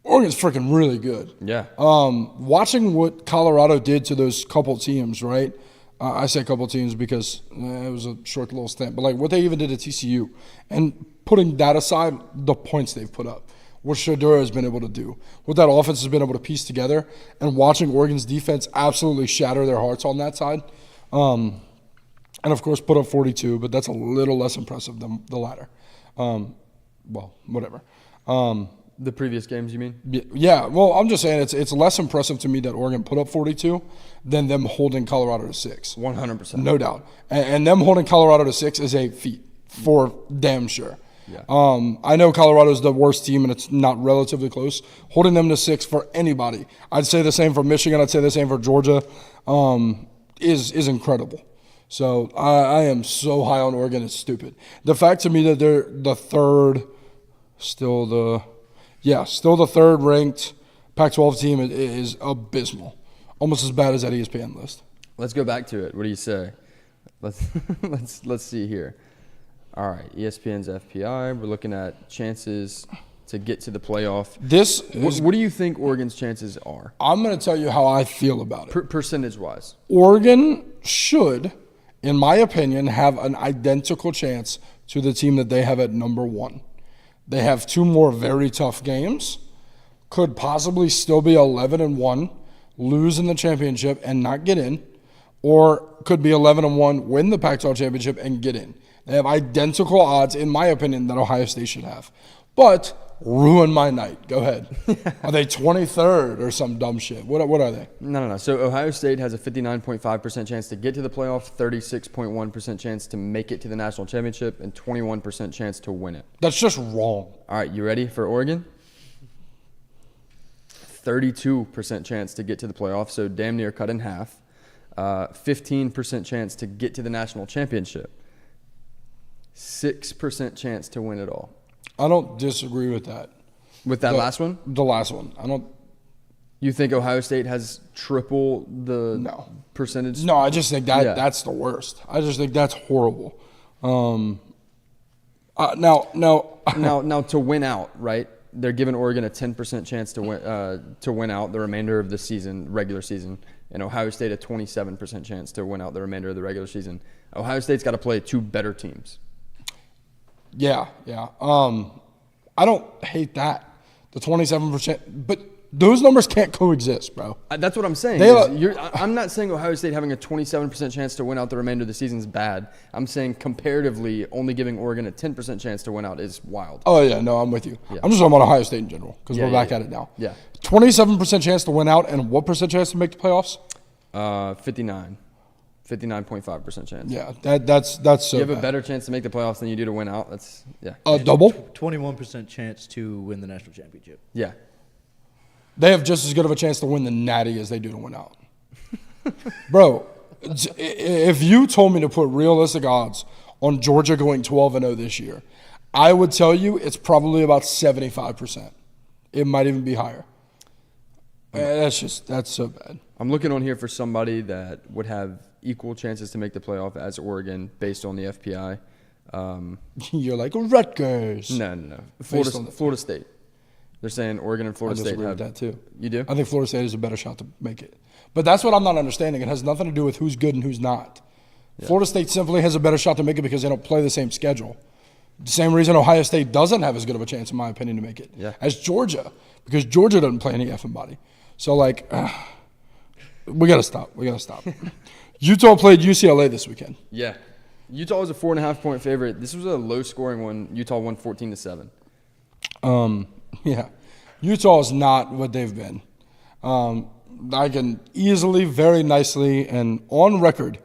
freaking really good. Yeah. Watching what Colorado did to those couple teams, right? I say couple teams because it was a short little stint. But, what they even did at TCU. And putting that aside, the points they've put up. What Shadura has been able to do. What that offense has been able to piece together. And watching Oregon's defense absolutely shatter their hearts on that side. And, of course, put up 42. But that's a little less impressive than the latter. Well, whatever. The previous games, you mean? Yeah. Well, I'm just saying it's less impressive to me that Oregon put up 42 than them holding Colorado to 6. 100%. No doubt. And them holding Colorado to 6 is a feat for damn sure. Yeah. I know Colorado's the worst team and it's not relatively close. Holding them to 6 for anybody, I'd say the same for Michigan. I'd say the same for Georgia. Is incredible. So I am so high on Oregon. It's stupid. The fact to me that they're the third, still the third ranked Pac-12 team is abysmal. Almost as bad as that ESPN list. Let's go back to it. What do you say? Let's see here. All right, ESPN's FPI. We're looking at chances to get to the playoff. What do you think Oregon's chances are? I'm going to tell you how I feel about it. Percentage-wise. Oregon should, in my opinion, have an identical chance to the team that they have at number 1. They have 2 more very tough games, could possibly still be 11-1, lose in the championship and not get in, or could be 11-1, win the Pac-12 championship and get in. They have identical odds, in my opinion, that Ohio State should have. But ruin my night. Go ahead. Are they 23rd or some dumb shit? What are they? No. So Ohio State has a 59.5% chance to get to the playoff, 36.1% chance to make it to the national championship, and 21% chance to win it. That's just wrong. All right, you ready for Oregon? 32% chance to get to the playoff, so damn near cut in half. 15% chance to get to the national championship. 6% chance to win it all. I don't disagree with that. With that last one? The last one. I don't. You think Ohio State has triple the percentage? No, I just think that's the worst. I just think that's horrible. Now to win out, right? They're giving Oregon a 10% chance to win out the remainder of the season, regular season, and Ohio State a 27% chance to win out the remainder of the regular season. Ohio State's got to play 2 better teams. Yeah. I don't hate that. The 27%, but those numbers can't coexist, bro. That's what I'm saying. I'm not saying Ohio State having a 27% chance to win out the remainder of the season is bad. I'm saying comparatively, only giving Oregon a 10% chance to win out is wild. Oh, yeah, no, I'm with you. Yeah. I'm just talking about Ohio State in general because we're back at it now. Yeah. 27% chance to win out, and what percent chance to make the playoffs? 59.5% chance. Yeah, that's so You have bad. a better chance to make the playoffs than you do to win out. That's, yeah. Double? 21% chance to win the national championship. Yeah. They have just as good of a chance to win the Natty as they do to win out. Bro, if you told me to put realistic odds on Georgia going 12-0 this year, I would tell you it's probably about 75%. It might even be higher. That's so bad. I'm looking on here for somebody that would have equal chances to make the playoff as Oregon based on the FPI. You're like Rutgers. No. Florida State. They're saying Oregon and Florida State have that too. You do? I think Florida State has a better shot to make it. But that's what I'm not understanding. It has nothing to do with who's good and who's not. Yeah. Florida State simply has a better shot to make it because they don't play the same schedule. The same reason Ohio State doesn't have as good of a chance, in my opinion, to make it as Georgia, because Georgia doesn't play any effing body. So, we got to stop. Utah played UCLA this weekend. Yeah. Utah was a 4.5-point favorite. This was a low-scoring one. Utah won 14-7. Yeah. Utah is not what they've been. I can easily, very nicely, and on record,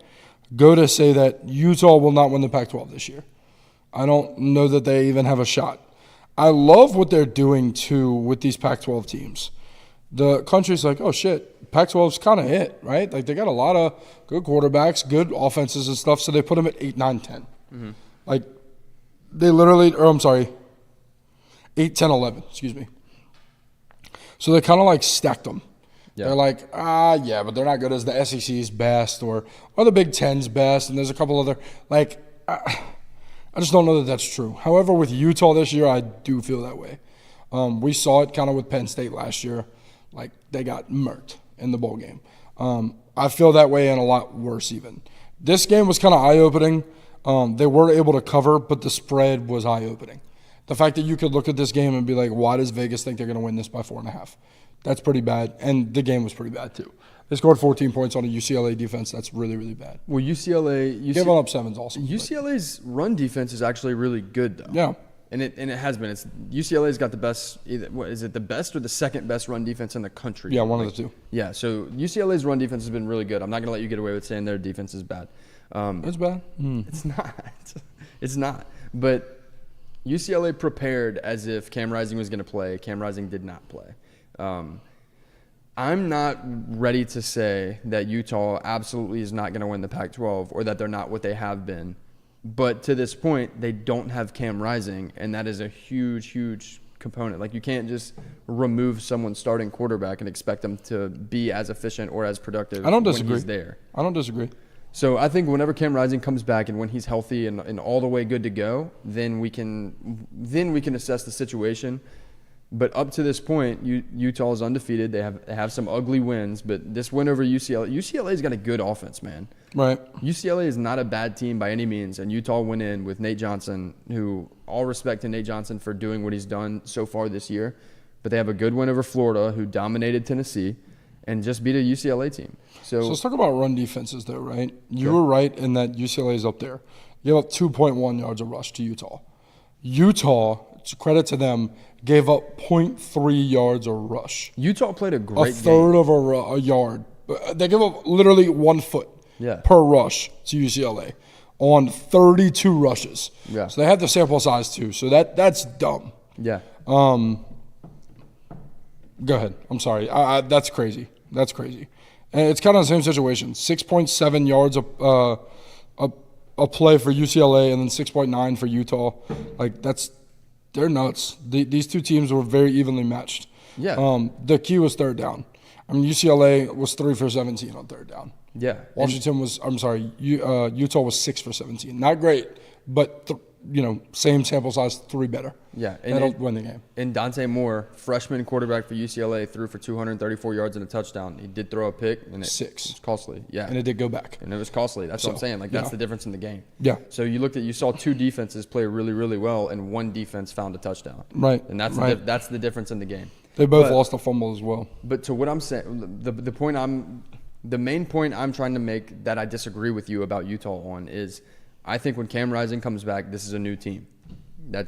go to say that Utah will not win the Pac-12 this year. I don't know that they even have a shot. I love what they're doing, too, with these Pac-12 teams. The country's like, oh, shit, Pac-12's kind of it, right? Like, they got a lot of good quarterbacks, good offenses and stuff, so they put them at 8, 9, 10. Mm-hmm. Like, they literally, 8, 10, 11, excuse me. So they kind of, like, stacked them. Yeah. They're like, yeah, but they're not good as the SEC's best or the Big Ten's best, and there's a couple other, like, I just don't know that that's true. However, with Utah this year, I do feel that way. We saw it kind of with Penn State last year. Like, they got murked in the bowl game. I feel that way and a lot worse even. This game was kind of eye-opening. They were able to cover, but the spread was eye-opening. The fact that you could look at this game and be like, why does Vegas think they're going to win this by 4.5? That's pretty bad, and the game was pretty bad too. They scored 14 points on a UCLA defense. That's really, really bad. Well, UCLA giving up 7's awesome. UCLA's run defense is actually really good, though. Yeah, and it has been. UCLA's got the best. Is it the best or the second best run defense in the country? Yeah, one of the two. Yeah, so UCLA's run defense has been really good. I'm not going to let you get away with saying their defense is bad. It's bad. It's not. It's not. But UCLA prepared as if Cam Rising was going to play. Cam Rising did not play. I'm not ready to say that Utah absolutely is not going to win the Pac-12 or that they're not what they have been. But to this point, they don't have Cam Rising, and that is a huge, huge component. Like, you can't just remove someone's starting quarterback and expect them to be as efficient or as productive I don't disagree. when he's there. I don't disagree. So I think whenever Cam Rising comes back and when he's healthy and all the way good to go, then we can assess the situation. But up to this point, Utah is undefeated. They have some ugly wins, but this win over UCLA's got a good offense, man. Right. UCLA is not a bad team by any means, and Utah went in with Nate Johnson, who all respect to Nate Johnson for doing what he's done so far this year. But they have a good win over Florida, who dominated Tennessee, and just beat a UCLA team. So let's talk about run defenses, though, right? You were right in that UCLA is up there. You have 2.1 yards of rush to Utah. Utah, credit to them, gave up 0.3 yards of rush. Utah played a great game. A third of a yard. They give up literally 1 foot per rush to UCLA on 32 rushes. Yeah. So they had the sample size too. So that's dumb. Yeah. Go ahead. I'm sorry. That's crazy. That's crazy. And it's kind of the same situation. 6.7 yards a play for UCLA and then 6.9 for Utah. Like, they're nuts. These two teams were very evenly matched. Yeah. The key was third down. I mean, UCLA was 3 for 17 on third down. Yeah. Utah was 6 for 17. Not great, but same sample size, 3 better. Yeah. That'll win the game. And Dante Moore, freshman quarterback for UCLA, threw for 234 yards and a touchdown. He did throw a pick. And 6. It was costly. Yeah. And it did go back. And it was costly. That's what I'm saying. Like, that's the difference in the game. Yeah. So you saw 2 defenses play really, really well, and 1 defense found a touchdown. Right. And that's the difference in the game. They both lost a fumble as well. But to what I'm saying, the main point I'm trying to make that I disagree with you about Utah on is, I think when Cam Rising comes back, this is a new team. I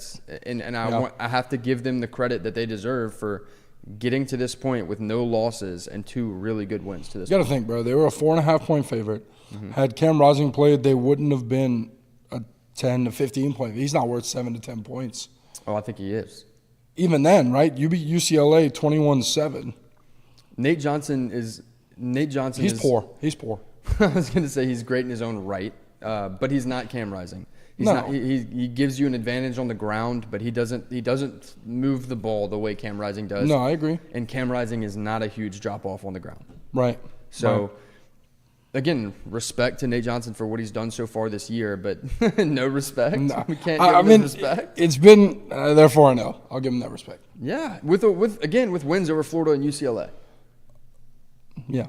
have to give them the credit that they deserve for getting to this point with no losses and 2 really good wins to this point. You got to think, bro. They were a 4.5-point favorite. Mm-hmm. Had Cam Rising played, they wouldn't have been a 10 to 15 point. He's not worth 7 to 10 points. Oh, I think he is. Even then, right? You beat UCLA 21-7. Nate Johnson is. He's poor. He's poor. I was going to say he's great in his own right, but he's not Cam Rising. He gives you an advantage on the ground, but he doesn't move the ball the way Cam Rising does. No, I agree. And Cam Rising is not a huge drop off on the ground. Right. So, again, respect to Nate Johnson for what he's done so far this year, but no respect. No. We can't give him respect. It's been they're 4-0. I'll give him that respect. Yeah, with wins over Florida and UCLA. Yeah.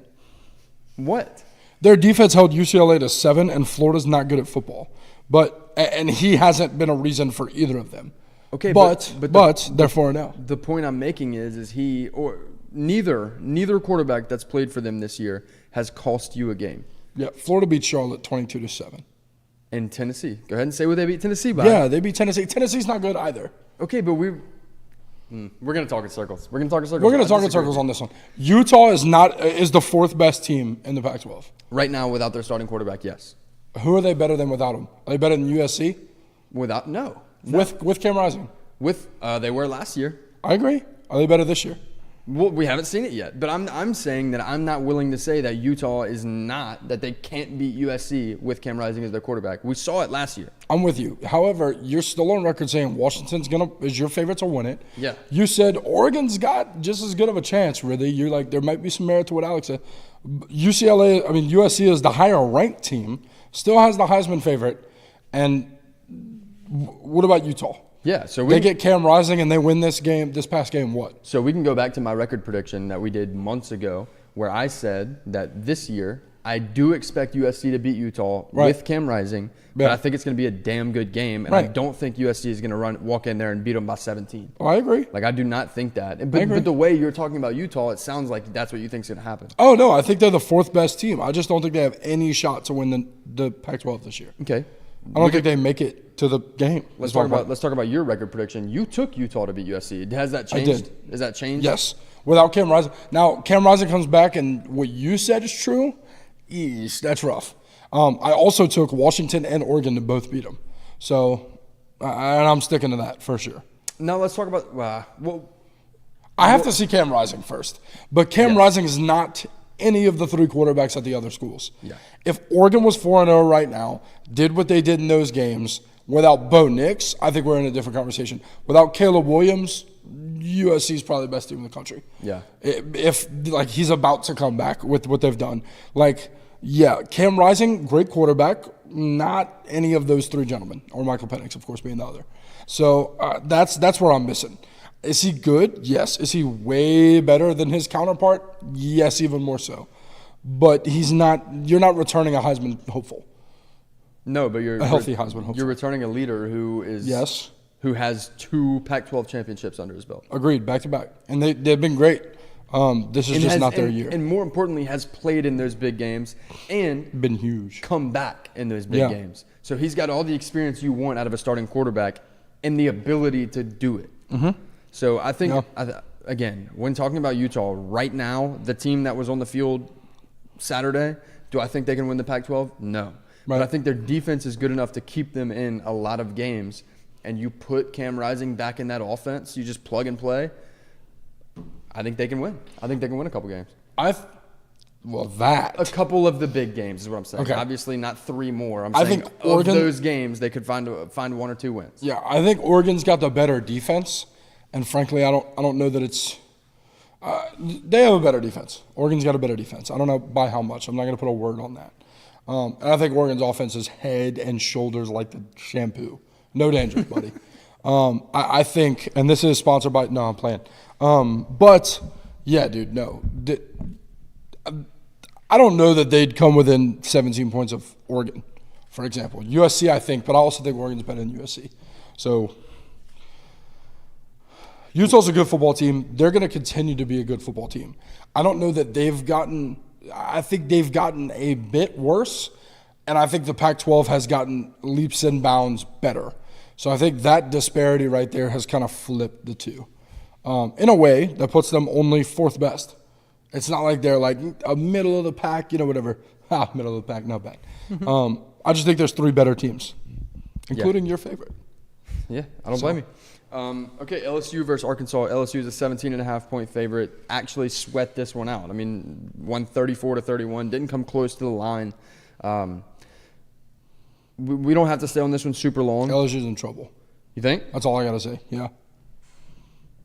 What? Their defense held UCLA to 7, and Florida's not good at football. And he hasn't been a reason for either of them. Okay, but they're 4-0. The point I'm making is neither quarterback that's played for them this year has cost you a game. Yeah, Florida beat Charlotte 22-7. And Tennessee. Go ahead and say what they beat Tennessee by. Yeah, they beat Tennessee. Tennessee's not good either. Okay, but We're going to talk in circles. We're going to talk in circles. We're going to talk in disagree circles with on this one. Utah is the fourth best team in the Pac-12. you. Right now, without their starting quarterback, yes. Who are they better than without him? Are they better than USC? Without, no. With Cam Rising? They were last year. I agree. Are they better this year? Well, we haven't seen it yet, but I'm saying that I'm not willing to say that Utah is not, that they can't beat USC with Cam Rising as their quarterback. We saw it last year. I'm with you. However, you're still on record saying Washington's is your favorite to win it. Yeah. You said Oregon's got just as good of a chance, really. You're like, there might be some merit to what Alex said. USC is the higher ranked team, still has the Heisman favorite. And what about Utah? Yeah, so they get Cam Rising and they win this past game, what? So we can go back to my record prediction that we did months ago where I said that this year I do expect USC to beat Utah with Cam Rising, but I think it's going to be a damn good game, and I don't think USC is going to walk in there and beat them by 17. Oh, I agree. Like, I do not think that. But the way you're talking about Utah, it sounds like that's what you think is going to happen. Oh, no, I think they're the fourth best team. I just don't think they have any shot to win the Pac-12 this year. Okay. I don't think they make it to the game. Let's talk about your record prediction. You took Utah to beat USC. Has that changed? I did. Has that changed? Yes. Without Cam Rising. Now, Cam Rising comes back, and what you said is true. Eesh, that's rough. I also took Washington and Oregon to both beat them. So, and I'm sticking to that for sure. Now, let's talk about I have to see Cam Rising first. But Cam Rising is not any of the three quarterbacks at the other schools. Yeah. If Oregon was 4-0 right now, did what they did in those games, without Bo Nix, I think we're in a different conversation. Without Caleb Williams, USC is probably the best team in the country. Yeah. If he's about to come back with what they've done. Cam Rising, great quarterback, not any of those three gentlemen, or Michael Penix, of course, being the other. So that's where I'm missing. Is he good? Yes. Is he way better than his counterpart? Yes, even more so. But he's not. You're not returning a Heisman hopeful. No, but you're a healthy Heisman hopeful. You're returning a leader who is who has 2 Pac-12 championships under his belt. Agreed, back to back, and they've been great. This is just not their year. And more importantly, has played in those big games and been huge. Come back in those big games. So he's got all the experience you want out of a starting quarterback and the ability to do it. Mm-hmm. So I think, again, when talking about Utah right now, the team that was on the field Saturday, do I think they can win the Pac-12? No. Right. But I think their defense is good enough to keep them in a lot of games. And you put Cam Rising back in that offense, you just plug and play, I think they can win. I think they can win a couple games. A couple of the big games is what I'm saying. Okay. Obviously not 3 more. I think Oregon, of those games, they could find 1 or 2 wins. Yeah, I think Oregon's got the better defense. And frankly, I don't know that it's they have a better defense. Oregon's got a better defense. I don't know by how much. I'm not going to put a word on that. And I think Oregon's offense is head and shoulders like the shampoo. No danger, buddy. I think, and this is sponsored by. No, I'm playing. But yeah, dude, no. I don't know that they'd come within 17 points of Oregon, for example. USC, I think, but I also think Oregon's better than USC. So. Utah's a good football team. They're going to continue to be a good football team. I don't know that I think they've gotten a bit worse, and I think the Pac-12 has gotten leaps and bounds better. So I think that disparity right there has kind of flipped the two. In a way, that puts them only 4th best. It's not like they're like a middle of the pack, whatever. Middle of the pack, not bad. I just think there's 3 better teams, including your favorite. Yeah, I don't blame you. Okay, LSU versus Arkansas. LSU is a 17.5-point favorite. Actually sweat this one out. I mean, won 34-31. Didn't come close to the line. We don't have to stay on this one super long. LSU's in trouble. You think? That's all I got to say. Yeah.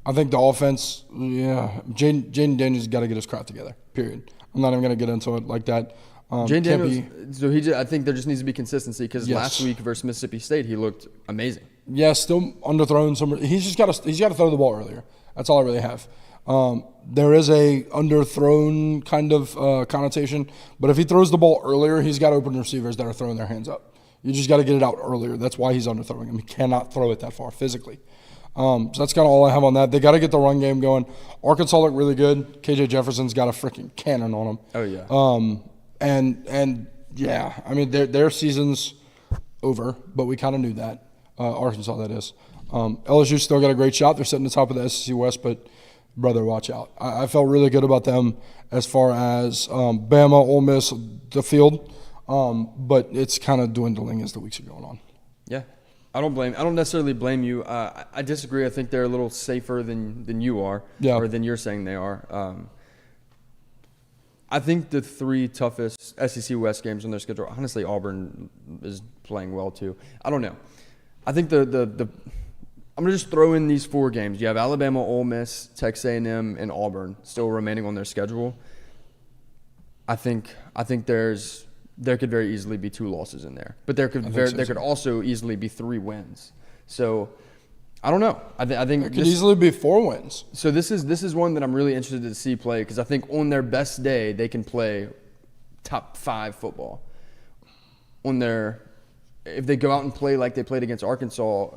I think the offense, Jaden Daniels got to get his crap together, period. I'm not even going to get into it like that. Jaden Daniels, I think there just needs to be consistency because last week versus Mississippi State, he looked amazing. Yeah, still underthrown. He's got to throw the ball earlier. That's all I really have. There is a underthrown kind of connotation, but if he throws the ball earlier, he's got open receivers that are throwing their hands up. You just got to get it out earlier. That's why he's underthrowing him. He cannot throw it that far physically. So that's kind of all I have on that. They got to get the run game going. Arkansas looked really good. KJ Jefferson's got a freaking cannon on him. Oh yeah. And yeah, I mean their season's over, but we kind of knew that. Arkansas, that is. LSU still got a great shot. They're sitting at the top of the SEC West, but brother, watch out. I felt really good about them as far as Bama, Ole Miss, the field, but it's kind of dwindling as the weeks are going on. Yeah, I don't necessarily blame you. I disagree. I think they're a little safer than you are, or than you're saying they are. I think the 3 toughest SEC West games on their schedule. Honestly, Auburn is playing well too. I don't know. I think I'm gonna just throw in these 4 games. You have Alabama, Ole Miss, Texas A&M, and Auburn still remaining on their schedule. I think there could very easily be 2 losses in there, but there could also easily be 3 wins. So I don't know. I think it could easily be 4 wins. So this is one that I'm really interested to see play, because I think on their best day they can play top 5 football. If they go out and play like they played against Arkansas,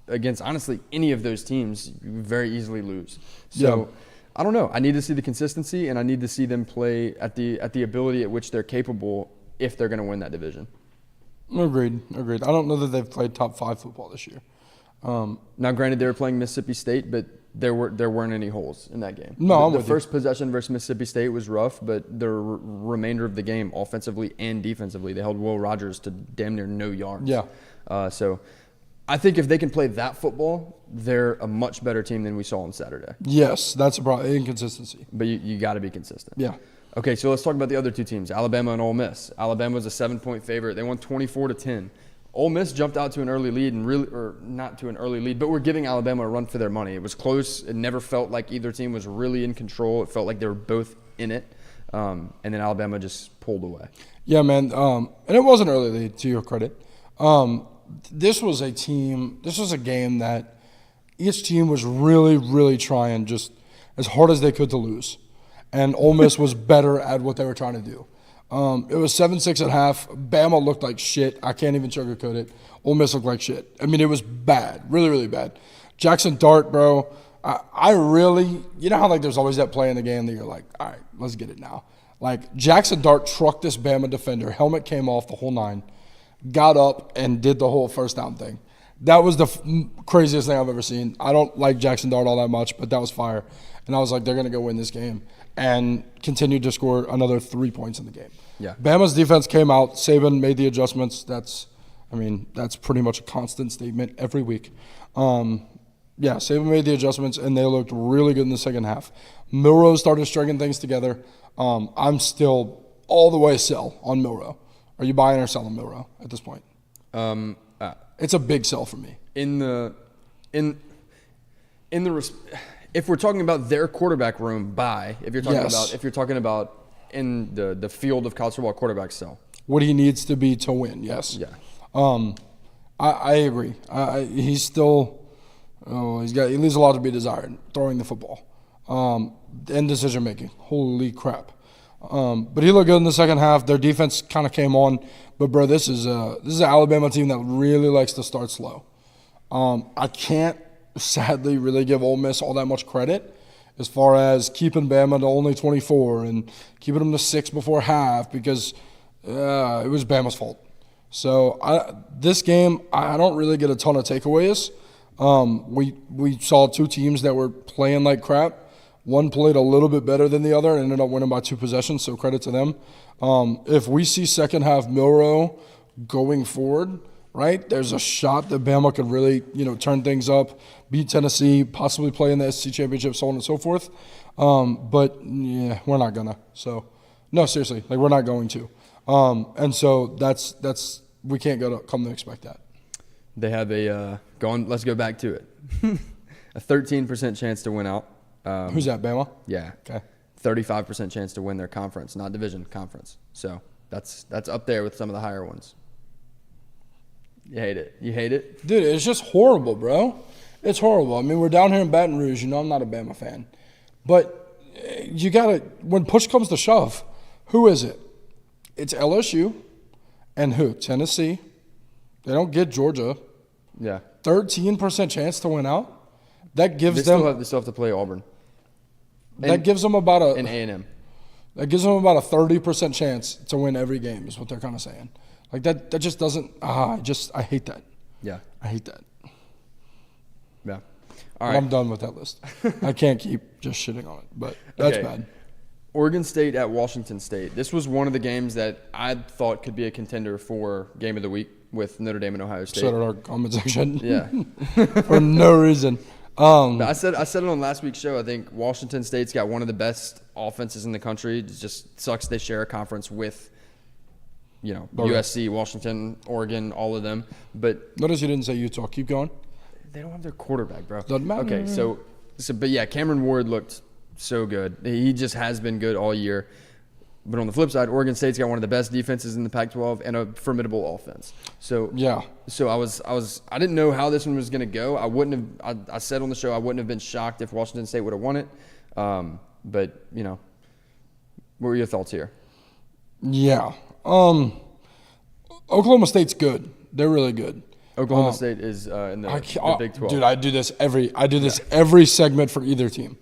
against honestly any of those teams, you very easily lose. So I don't know. I need to see the consistency, and I need to see them play at the ability at which they're capable if they're going to win that division. Agreed. I don't know that they've played top 5 football this year. Now, granted, they were playing Mississippi State, but there weren't any holes in that game. No, the first possession versus Mississippi State was rough, but the remainder of the game, offensively and defensively, they held Will Rogers to damn near no yards. Yeah. So I think if they can play that football, they're a much better team than we saw on Saturday. Yes, that's a problem. Inconsistency. But you got to be consistent. Yeah. Okay, so let's talk about the other 2 teams, Alabama and Ole Miss. Alabama was a 7-point favorite. They won 24-10. Ole Miss jumped out to an early lead, not to an early lead, but we're giving Alabama a run for their money. It was close. It never felt like either team was really in control. It felt like they were both in it, and then Alabama just pulled away. Yeah, man, and it was an early lead, to your credit. This was a game that each team was really, really trying just as hard as they could to lose, and Ole Miss was better at what they were trying to do. It was 7-6 at half. Bama looked like shit. I can't even sugarcoat it. Ole Miss looked like shit. I mean, it was bad. Really, really bad. Jackson Dart, bro, I really – you know how, like, there's always that play in the game that you're like, all right, let's get it now. Like, Jackson Dart trucked this Bama defender. Helmet came off the whole 9. Got up and did the whole first down thing. That was the craziest thing I've ever seen. I don't like Jackson Dart all that much, but that was fire. And I was like, they're going to go win this game. And continued to score another 3 points in the game. Yeah. Bama's defense came out. Saban made the adjustments. That's pretty much a constant statement every week. Saban made the adjustments, and they looked really good in the second half. Milroe started stringing things together. I'm still all the way sell on Milroe. Are you buying or selling Milroe at this point? It's a big sell for me. If we're talking about their quarterback room, buy. If you're talking about in the field of college football quarterbacks, sell. What he needs to be to win, yes. Yeah. I agree. He's still he leaves a lot to be desired throwing the football. And decision making. Holy crap. But he looked good in the second half. Their defense kind of came on. But bro, this is an Alabama team that really likes to start slow. I can't sadly really give Ole Miss all that much credit as far as keeping Bama to only 24 and keeping them to 6 before half, because it was Bama's fault. So this game, I don't really get a ton of takeaways. We saw 2 teams that were playing like crap. One played a little bit better than the other and ended up winning by 2 possessions, so credit to them. If we see second half Milroe going forward, right, there's a shot that Bama could really, turn things up, beat Tennessee, possibly play in the SEC championship, so on and so forth. But yeah, we're not gonna. So no, seriously, like we're not going to. And so that's we can't come to expect that. They have let's go back to it. A 13% chance to win out. Who's that, Bama? Yeah. Okay. 35% chance to win their conference, not division, conference. So that's up there with some of the higher ones. You hate it. You hate it? Dude, it's just horrible, bro. It's horrible. I mean, we're down here in Baton Rouge. I'm not a Bama fan. But you got to, when push comes to shove, who is it? It's LSU and who? Tennessee. They don't get Georgia. Yeah. 13% chance to win out. That gives they still have to play Auburn. That gives them about and A&M. That gives them about a 30% chance to win every game is what they're kind of saying. Like that just doesn't. I hate that. Yeah, I hate that. Yeah. All But right. I'm done with that list. I can't keep just shitting on it, but that's Okay. bad. Oregon State at Washington State. This was one of the games that I thought could be a contender for Game of the Week with Notre Dame and Ohio State. Said in our comment section. Yeah. For no reason. I said it on last week's show. I think Washington State's got one of the best offenses in the country. It just sucks they share a conference with, USC, Washington, Oregon, all of them. But Notice you didn't say Utah. Keep going. they don't have their quarterback, bro. Doesn't matter. Okay, but yeah, Cameron Ward looked so good. He just has been good all year. But on the flip side, Oregon State's got one of the best defenses in the Pac-12 and a formidable offense. So Yeah. So I didn't know how this one was going to go. I said on the show I wouldn't have been shocked if Washington State would have won it. But what were your thoughts here? Yeah. Oklahoma State's good. They're really good. Oklahoma State is in the Big 12. Dude, I do this every segment for either team.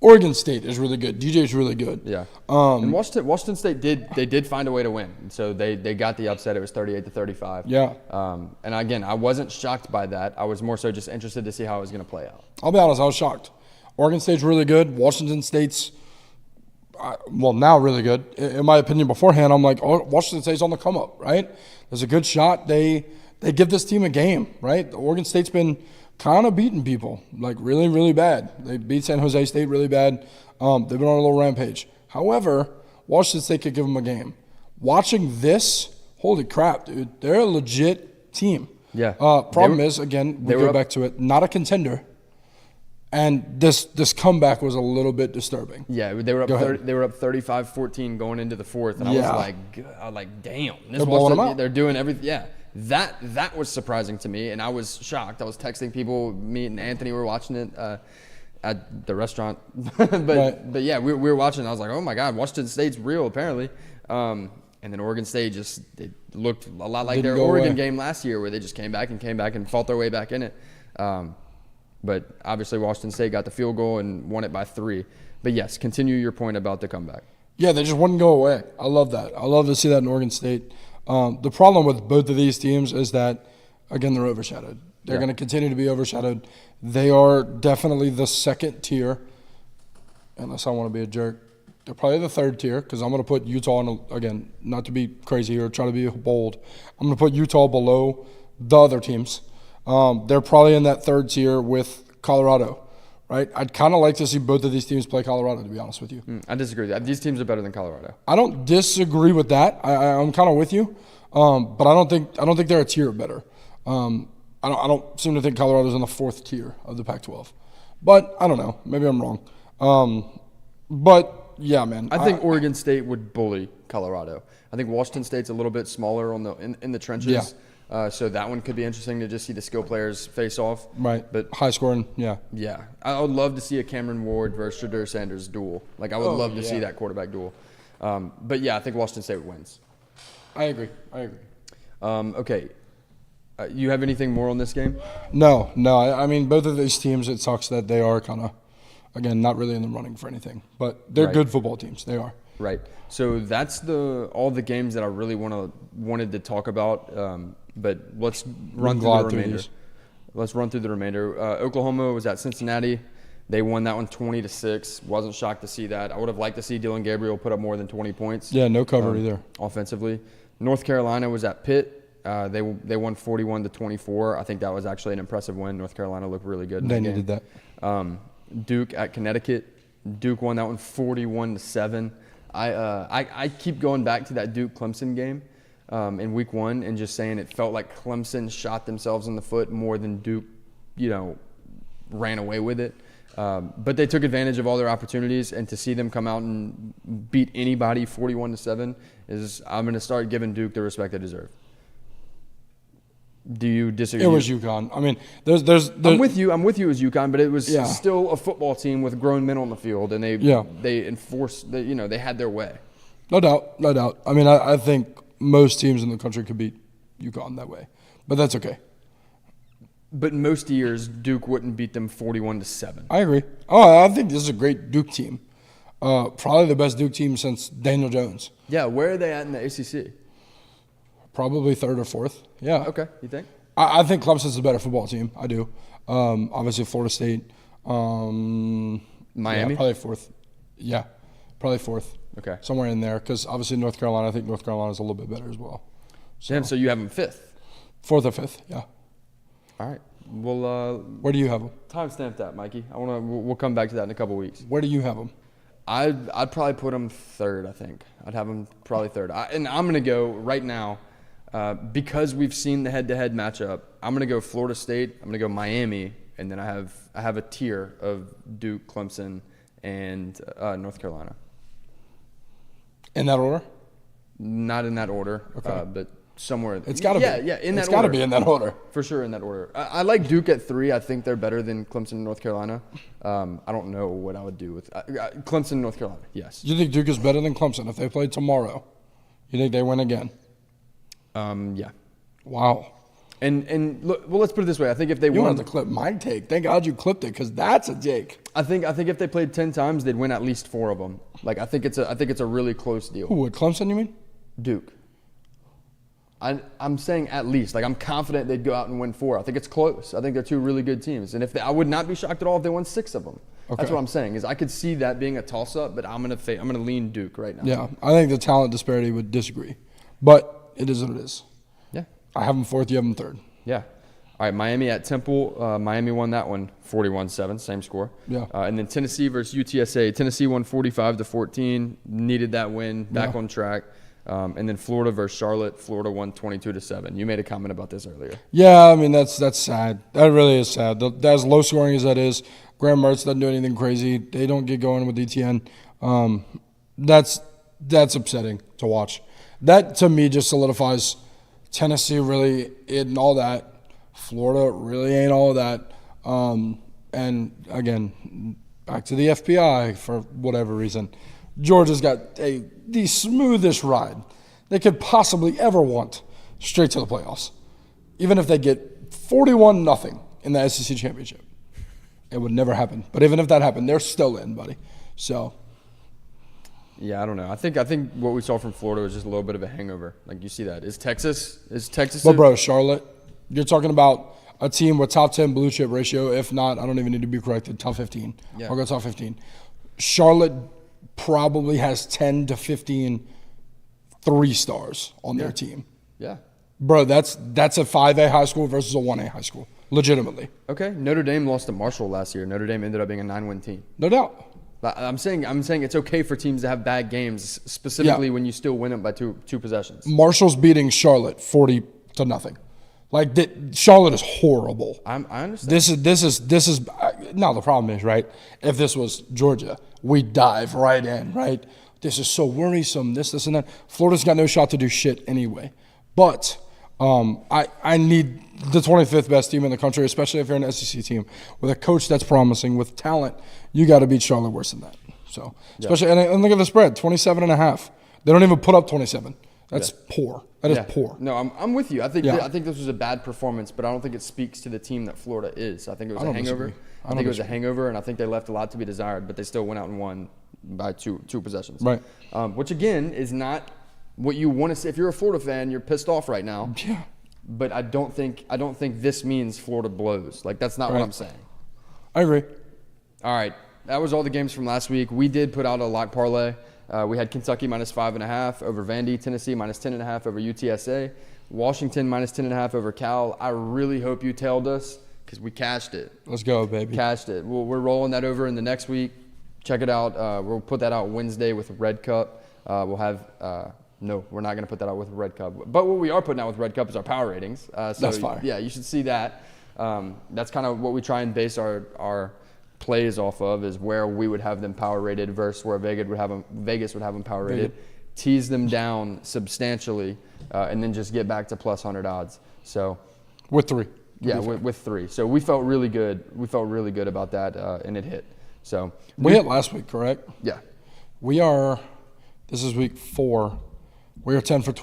Oregon State is really good. DJ's really good. Yeah. And Washington State did find a way to win. So they got the upset. It was 38-35. Yeah. And again, I wasn't shocked by that. I was more so just interested to see how it was going to play out. I'll be honest, I was shocked. Oregon State's really good. Washington State's, now really good. In my opinion, beforehand, I'm like, oh, Washington State's on the come up, right? There's a good shot. They give this team a game, right? Oregon State's been kind of beating people, like really, really bad. They beat San Jose State really bad. They've been on a little rampage. However, Washington State could give them a game. Watching this, holy crap, dude. They're a legit team. Yeah. Problem is, again, we go back to it, not a contender. And this comeback was a little bit disturbing. Yeah, they were up. They were up 35-14 going into the fourth, and I was like, damn, this blowing them out. They're doing everything. Yeah, that was surprising to me, and I was shocked. I was texting people. Me and Anthony were watching it at the restaurant, but yeah, we were watching. I was like, oh my god, Washington State's real apparently. And then Oregon State it looked a lot like their Oregon game last year, where they just came back and fought their way back in it. But obviously Washington State got the field goal and won it by 3. But yes, continue your point about the comeback. Yeah, they just wouldn't go away. I love that. I love to see that in Oregon State. The problem with both of these teams is that, again, they're overshadowed. They're going to continue to be overshadowed. They are definitely the second tier, unless I want to be a jerk. They're probably the third tier because I'm going to put Utah on, again, not to be crazy or try to be bold. I'm going to put Utah below the other teams. They're probably in that third tier with Colorado, right? I'd kind of like to see both of these teams play Colorado, to be honest with you. I disagree with that. These teams are better than Colorado. I don't disagree with that. I'm kind of with you, but I don't think they're a tier better. I don't seem to think Colorado's in the fourth tier of the Pac-12, but I don't know. Maybe I'm wrong. But yeah, man, I think Oregon State would bully Colorado. I think Washington State's a little bit smaller in the trenches. Yeah. So that one could be interesting to just see the skill players face off. Right. But high scoring, yeah. Yeah. I would love to see a Cameron Ward versus Shedeur Sanders duel. Like, I would love to see that quarterback duel. But, yeah, I think Washington State wins. I agree. Okay. You have anything more on this game? No. I mean, both of these teams, it sucks that they are kind of, again, not really in the running for anything. But they're good football teams. They are. Right. So that's all the games that I really wanted to talk about. But let's run through the remainder. Let's run through the remainder. Oklahoma was at Cincinnati. They won that one 20-6. Wasn't shocked to see that. I would have liked to see Dylan Gabriel put up more than 20 points. Yeah, no cover either. Offensively. North Carolina was at Pitt. They won 41-24. I think that was actually an impressive win. North Carolina looked really good in that game. They needed that. Duke at Connecticut. Duke won that one 41-7. I keep going back to that Duke-Clemson game in week 1 and just saying it felt like Clemson shot themselves in the foot more than Duke, ran away with it. But they took advantage of all their opportunities, and to see them come out and beat anybody 41-7 I'm going to start giving Duke the respect they deserve. Do you disagree? It was UConn. I mean, there's I'm with you. It was UConn, but it was still a football team with grown men on the field, and they enforced. They had their way. No doubt. I mean, I think most teams in the country could beat UConn that way, but that's okay. But most years, Duke wouldn't beat them 41-7. I agree. Oh, I think this is a great Duke team. Probably the best Duke team since Daniel Jones. Yeah, where are they at in the ACC? Probably third or fourth. Yeah. Okay, you think? I think Clemson's a better football team. I do. Obviously, Florida State. Miami? Yeah, probably fourth. Yeah, probably fourth. Okay. Somewhere in there, because obviously North Carolina, I think North Carolina is a little bit better as well. Damn, so you have them fifth. Fourth or fifth, yeah. All right. Well, where do you have them? Timestamp that, Mikey. We'll come back to that in a couple weeks. Where do you have them? I'd probably put them third, I think. I'd have them probably third. And I'm going to go right now, because we've seen the head-to-head matchup, I'm going to go Florida State, I'm going to go Miami, and then I have a tier of Duke, Clemson, and North Carolina. In that order? Not in that order, okay. But somewhere. It's got to be. Yeah, in that order. It's got to be in that order. For sure in that order. I like Duke at 3. I think they're better than Clemson and North Carolina. I don't know what I would do with Clemson and North Carolina, yes. You think Duke is better than Clemson if they played tomorrow? You think they win again? Yeah. Wow. And look, well, let's put it this way. I think if they You won, wanted to clip my take. Thank God you clipped it, because that's a take. I think if they played 10 times, they'd win at least 4 of them. Like I think it's a really close deal. Who would, Clemson, you mean? Duke. I'm saying at least. Like I'm confident they'd go out and win 4. I think it's close. I think they're 2 really good teams. And I would not be shocked at all if they won 6 of them. Okay. That's what I'm saying. Is I could see that being a toss-up, but I'm gonna lean Duke right now. Yeah, I think the talent disparity would disagree, but it is what it is. Yeah. I have them fourth. You have them third. Yeah. All right, Miami at Temple. Miami won that one 41-7, same score. Yeah. And then Tennessee versus UTSA. Tennessee won 45-14. Needed that win. Back on track. And then Florida versus Charlotte. Florida won 22-7. You made a comment about this earlier. Yeah, I mean that's sad. That really is sad. As low scoring as that is, Graham Mertz doesn't do anything crazy. They don't get going with ETN. That's upsetting to watch. That to me just solidifies Tennessee really isn't all that. Florida really ain't all of that. And again, back to the FBI for whatever reason. Georgia's got the smoothest ride they could possibly ever want straight to the playoffs. Even if they get 41-0 in the SEC championship. It would never happen. But even if that happened, they're still in, buddy. So yeah, I don't know. I think what we saw from Florida was just a little bit of a hangover. Like you see that. Is Texas? But bro, Charlotte, you're talking about a team with top 10 blue chip ratio. If not, I don't even need to be corrected. Top 15. Yeah. I'll go top 15. Charlotte probably has 10 to 15 3-stars on their team. Yeah. Bro, that's a 5A high school versus a 1A high school. Legitimately. Okay. Notre Dame lost to Marshall last year. Notre Dame ended up being a 9-win team. No doubt. I'm saying it's okay for teams to have bad games, specifically when you still win them by two possessions. Marshall's beating Charlotte 40-0. Like Charlotte is horrible. I understand. This is now the problem is, right? If this was Georgia, we dive right in, right? This is so worrisome. This and that. Florida's got no shot to do shit anyway. But I need the 25th best team in the country, especially if you're an SEC team with a coach that's promising, with talent. You got to beat Charlotte worse than that. So especially and look at the spread, 27.5. They don't even put up 27. That's poor. That is poor. No, I'm with you. I think this was a bad performance, but I don't think it speaks to the team that Florida is. I think it was a hangover. I think it was a hangover, and I think they left a lot to be desired, but they still went out and won by two possessions. Right. Which again is not what you want to see. If you're a Florida fan, you're pissed off right now. Yeah. But I don't think this means Florida blows. Like that's not what I'm saying. I agree. All right. That was all the games from last week. We did put out a lock parlay. We had Kentucky minus 5.5 over Vandy, Tennessee minus 10.5 over UTSA, Washington minus 10.5 over Cal. I really hope you tailed us because we cashed it. Let's go, baby. Cashed it. We're rolling that over in the next week. Check it out. We'll put that out Wednesday with Red Cup. We'll have no, we're not going to put that out with Red Cup. But what we are putting out with Red Cup is our power ratings. So that's fire. Yeah, you should see that. That's kind of what we try and base our plays off of, is where we would have them power rated versus where Vegas would have them power rated. Tease them down substantially, and then just get back to plus 100 odds. So with 3. Yeah, with 3. So we felt really good. We felt really good about that, and it hit. So we hit last week, correct? Yeah. This is week 4. We are 10 for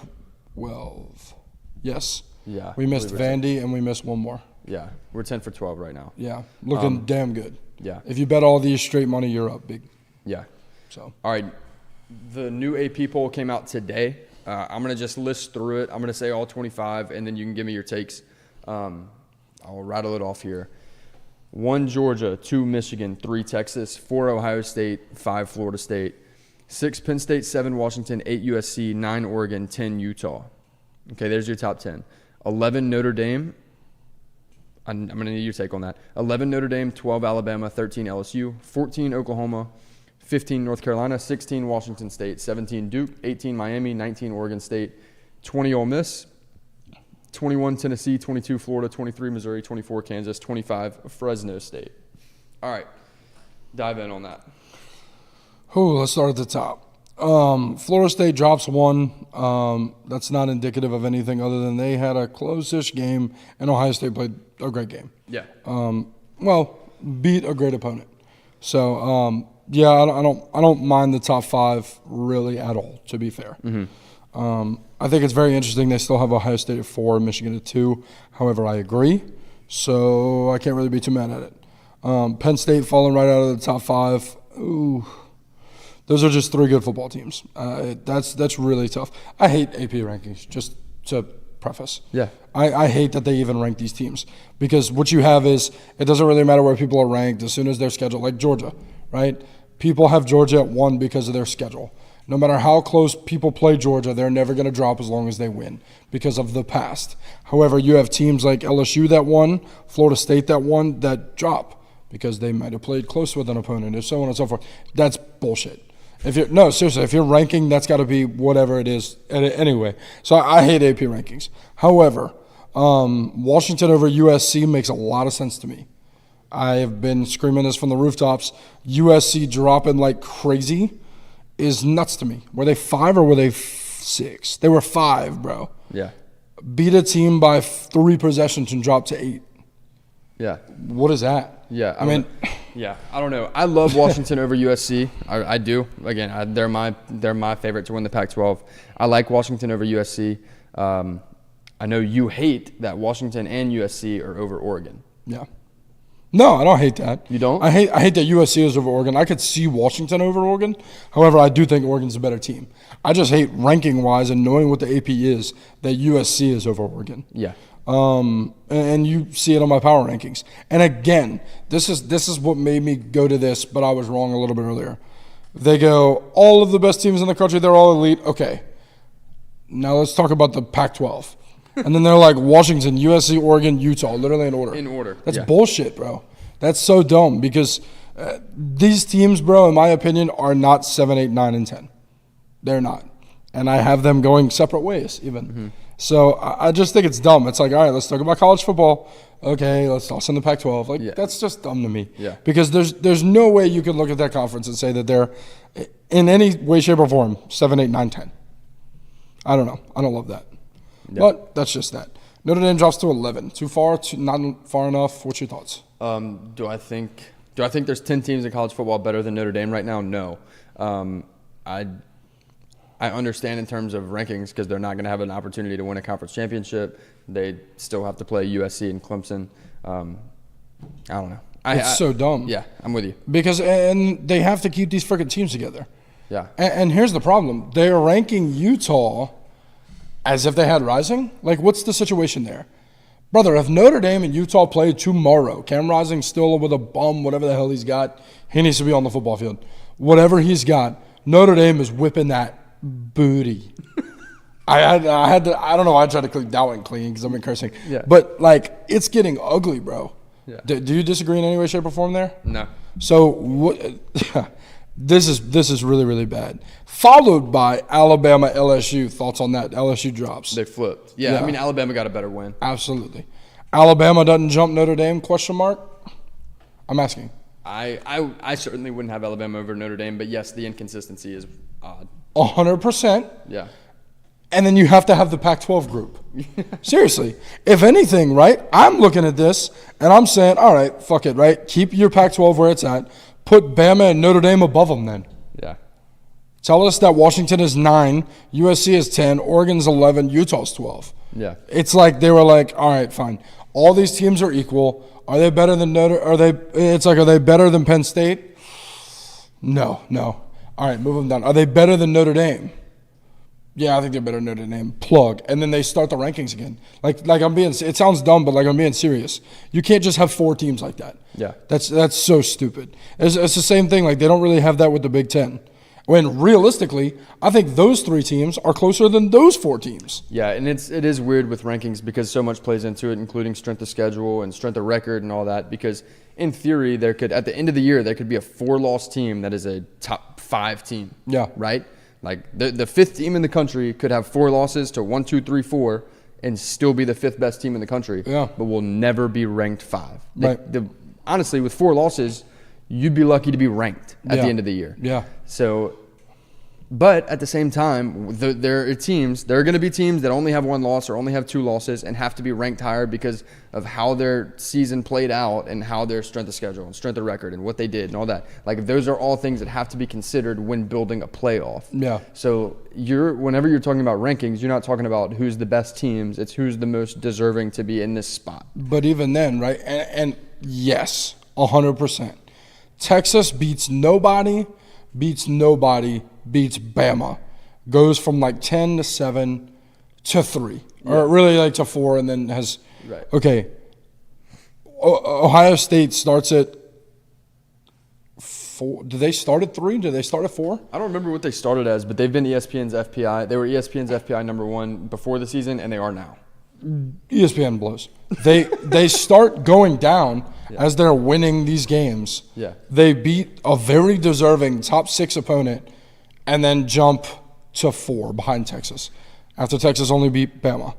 12. Yes. Yeah. We missed Vandy and we missed one more. Yeah. We're 10 for 12 right now. Yeah. Looking damn good. Yeah. If you bet all these straight money, you're up big. Yeah. So. All right. The new AP poll came out today. I'm going to just list through it. I'm going to say all 25, and then you can give me your takes. I'll rattle it off here. 1 Georgia, 2 Michigan, 3 Texas, 4 Ohio State, 5 Florida State, 6 Penn State, 7 Washington, 8 USC, 9 Oregon, 10 Utah. Okay, there's your top 10. 11 Notre Dame. I'm going to need your take on that. 11 Notre Dame, 12 Alabama, 13 LSU, 14 Oklahoma, 15 North Carolina, 16 Washington State, 17 Duke, 18 Miami, 19 Oregon State, 20 Ole Miss, 21 Tennessee, 22 Florida, 23 Missouri, 24 Kansas, 25 Fresno State. All right, dive in on that. Let's start at the top. Florida State drops 1. That's not indicative of anything other than they had a close-ish game, and Ohio State played a great game. Yeah. Beat a great opponent. So, yeah, I don't mind the top 5 really at all, to be fair. I think it's very interesting they still have Ohio State at 4, Michigan at 2. However, I agree, so I can't really be too mad at it. Penn State falling right out of the top 5. Ooh. Those are just 3 good football teams. That's really tough. I hate AP rankings, just to preface. Yeah. I hate that they even rank these teams because what you have is it doesn't really matter where people are ranked as soon as they're scheduled, like Georgia, right? People have Georgia at 1 because of their schedule. No matter how close people play Georgia, they're never going to drop as long as they win because of the past. However, you have teams like LSU that won, Florida State that won, that drop because they might have played close with an opponent and so on and so forth. That's bullshit. Seriously, if you're ranking, that's got to be whatever it is anyway. So I hate AP rankings. However, Washington over USC makes a lot of sense to me. I have been screaming this from the rooftops. USC dropping like crazy is nuts to me. Were they 5 or were they 6? They were 5, bro. Yeah. Beat a team by 3 possessions and dropped to 8. Yeah. What is that? Yeah. I mean, I don't know. I love Washington over USC. I do. Again, they're my favorite to win the Pac-12. I like Washington over USC. I know you hate that Washington and USC are over Oregon. Yeah. No, I don't hate that. You don't? I hate that USC is over Oregon. I could see Washington over Oregon. However, I do think Oregon's a better team. I just hate ranking-wise and knowing what the AP is that USC is over Oregon. Yeah. And you see it on my power rankings. And again, this is what made me go to this, but I was wrong a little bit earlier. They go, all of the best teams in the country, they're all elite. Okay. Now let's talk about the Pac-12. And then they're like Washington, USC, Oregon, Utah, literally in order. In order. That's bullshit, bro. That's so dumb because these teams, bro, in my opinion, are not 7, 8, 9, and 10. They're not. And I have them going separate ways even. Mm-hmm. So I just think it's dumb. It's like, all right, let's talk about college football. Okay, let's toss in the Pac-12. That's just dumb to me. Yeah. Because there's no way you can look at that conference and say that they're in any way, shape, or form 7, 8, 9, 10. I don't know. I don't love that. Yeah. But that's just that. Notre Dame drops to 11. Too far? Not far enough? What's your thoughts? Do I think there's 10 teams in college football better than Notre Dame right now? No. I understand in terms of rankings because they're not going to have an opportunity to win a conference championship. They still have to play USC and Clemson. I don't know. It's so dumb. Yeah, I'm with you. Because and they have to keep these freaking teams together. Yeah. And here's the problem. They are ranking Utah as if they had Rising. Like, what's the situation there? Brother, if Notre Dame and Utah play tomorrow, Cam Rising's still with a bum, whatever the hell he's got, he needs to be on the football field. Whatever he's got, Notre Dame is whipping that booty. I don't know. I tried to click that one clean because I've been cursing. Yeah. But, like, it's getting ugly, bro. Yeah. Do you disagree in any way, shape, or form there? No. So, what? This is really, really bad. Followed by Alabama, LSU. Thoughts on that? LSU drops. They flipped. Yeah, I mean, Alabama got a better win. Absolutely. Alabama doesn't jump Notre Dame, question mark? I'm asking. I certainly wouldn't have Alabama over Notre Dame, but yes, the inconsistency is odd. 100%. Yeah. And then you have to have the Pac-12 group. Seriously. If anything, right, I'm looking at this, and I'm saying, all right, fuck it, right? Keep your Pac-12 where it's at. Put Bama and Notre Dame above them then. Yeah. Tell us that Washington is 9, USC is 10, Oregon's 11, Utah's 12. Yeah. It's like they were like, all right, fine. All these teams are equal. Are they better than are they better than Penn State? No. All right, move them down. Are they better than Notre Dame? Yeah, I think they're better than Notre Dame. Plug. And then they start the rankings again. It sounds dumb, but I'm being serious. You can't just have 4 teams like that. Yeah. That's so stupid. It's the same thing. Like, they don't really have that with the Big Ten. When realistically, I think those 3 teams are closer than those 4 teams. Yeah, and it is weird with rankings because so much plays into it, including strength of schedule and strength of record and all that. Because in theory, there could, at the end of the year, there could be a 4-loss team that is a top 5 team. Yeah. Right? Like the 5th team in the country could have 4 losses to 1, 2, 3, 4 and still be the 5th best team in the country. Yeah. But will never be ranked 5. Right. Honestly, with 4 losses, you'd be lucky to be ranked at the end of the year. Yeah. So, but at the same time, there are going to be teams that only have 1 loss or only have 2 losses and have to be ranked higher because of how their season played out and how their strength of schedule and strength of record and what they did and all that. Like, those are all things that have to be considered when building a playoff. Yeah. So whenever you're talking about rankings, you're not talking about who's the best teams. It's who's the most deserving to be in this spot. But even then, right? And yes, 100%. Texas beats nobody, beats Bama, goes from 10 to 7 to 3, or really to 4, and then has right. Okay. Ohio State starts at 4. Do they start at 3? Do they start at 4? I don't remember what they started as, but they've been ESPN's FPI. They were ESPN's FPI #1 before the season, and they are now. ESPN blows. They start going down as they're winning these games. Yeah. They beat a very deserving top 6 opponent and then jump to 4 behind Texas after Texas only beat Bama.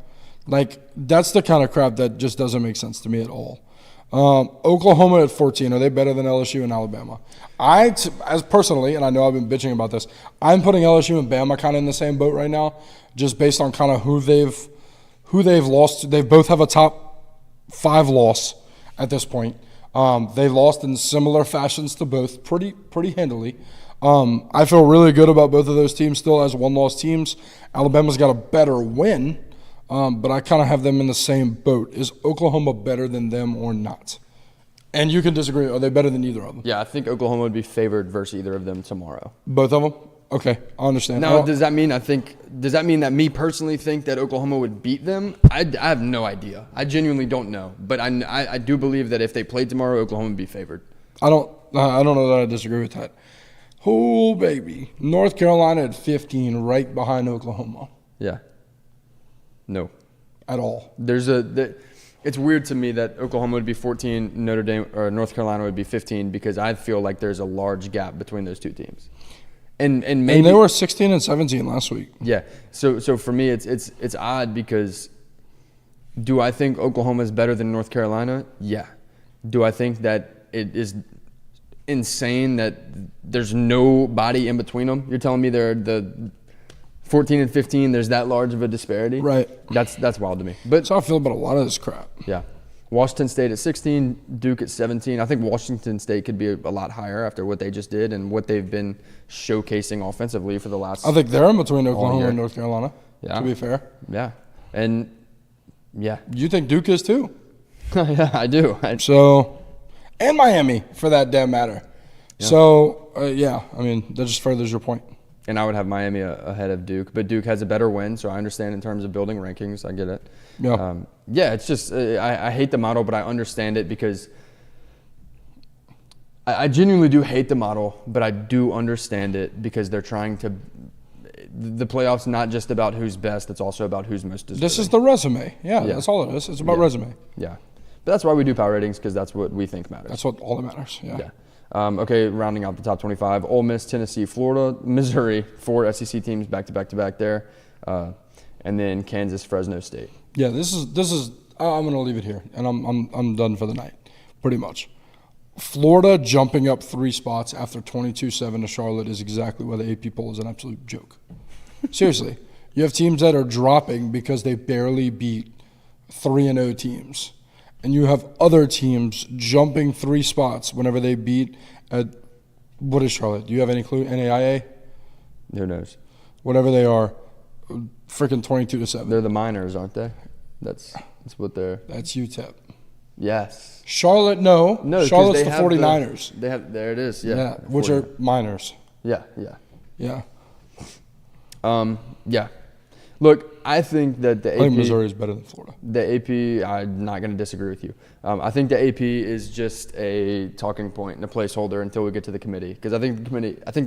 That's the kind of crap that just doesn't make sense to me at all. Oklahoma at 14, are they better than LSU and Alabama? As personally, and I know I've been bitching about this, I'm putting LSU and Bama kind of in the same boat right now, just based on kind of who they've lost to. They both have a top 5 loss at this point. They've lost in similar fashions to both pretty handily. I feel really good about both of those teams still as 1-loss teams. Alabama's got a better win, but I kind of have them in the same boat. Is Oklahoma better than them or not? And you can disagree. Are they better than either of them? Yeah, I think Oklahoma would be favored versus either of them tomorrow. Both of them? Okay, I understand. Now, does that mean that me personally think that Oklahoma would beat them? I have no idea. I genuinely don't know. But I do believe that if they played tomorrow, Oklahoma would be favored. I don't know that I disagree with that. Oh, baby. North Carolina at 15, right behind Oklahoma. Yeah. No. At all. It's weird to me that Oklahoma would be 14, Notre Dame or North Carolina would be 15 because I feel like there's a large gap between those two teams. And maybe they were 16 and 17 last week. Yeah. So for me it's odd because do I think Oklahoma is better than North Carolina? Yeah. Do I think that it is insane that there's nobody in between them? You're telling me they're the 14 and 15, there's that large of a disparity? Right. That's wild to me. But that's how I feel about a lot of this crap. Yeah. Washington State at 16, Duke at 17. I think Washington State could be a lot higher after what they just did and what they've been showcasing offensively for the last. I think they're in between Oklahoma and North Carolina. Yeah. To be fair. Yeah. And yeah. You think Duke is too? Yeah, I do. And Miami for that damn matter. Yeah. So I mean that just furthers your point. And I would have Miami ahead of Duke, but Duke has a better win, so I understand in terms of building rankings. I get it. Yeah. It's just I hate the model, but I understand it because I genuinely do hate the model, but I do understand it because they're trying to. The playoffs not just about who's best; it's also about who's most deserving. This is the resume. Yeah, that's all it is. It's about resume. Yeah, but that's why we do power ratings because that's what we think matters. That's what all that matters. Yeah. Okay, rounding out the top 25, Ole Miss, Tennessee, Florida, Missouri, 4 SEC teams back to back there, and then Kansas, Fresno State. Yeah, this is. I'm going to leave it here, and I'm done for the night, pretty much. Florida jumping up 3 spots after 22-7 to Charlotte is exactly why the AP poll is an absolute joke. Seriously, you have teams that are dropping because they barely beat 3-0 teams. And you have other teams jumping 3 spots whenever they beat what is Charlotte? Do you have any clue? NAIA? Who knows? Whatever they are, freaking 22-7. They're the Miners, aren't they? That's what they're. That's UTEP. Yes. Charlotte, no. Charlotte's the 49ers. They have. There it is. Yeah. Which are Miners. Yeah. Yeah. Yeah. Look, I think that the I think AP, Missouri is better than Florida. the AP, I'm not going to disagree with you. I think the AP is just a talking point and a placeholder until we get to the committee, because I think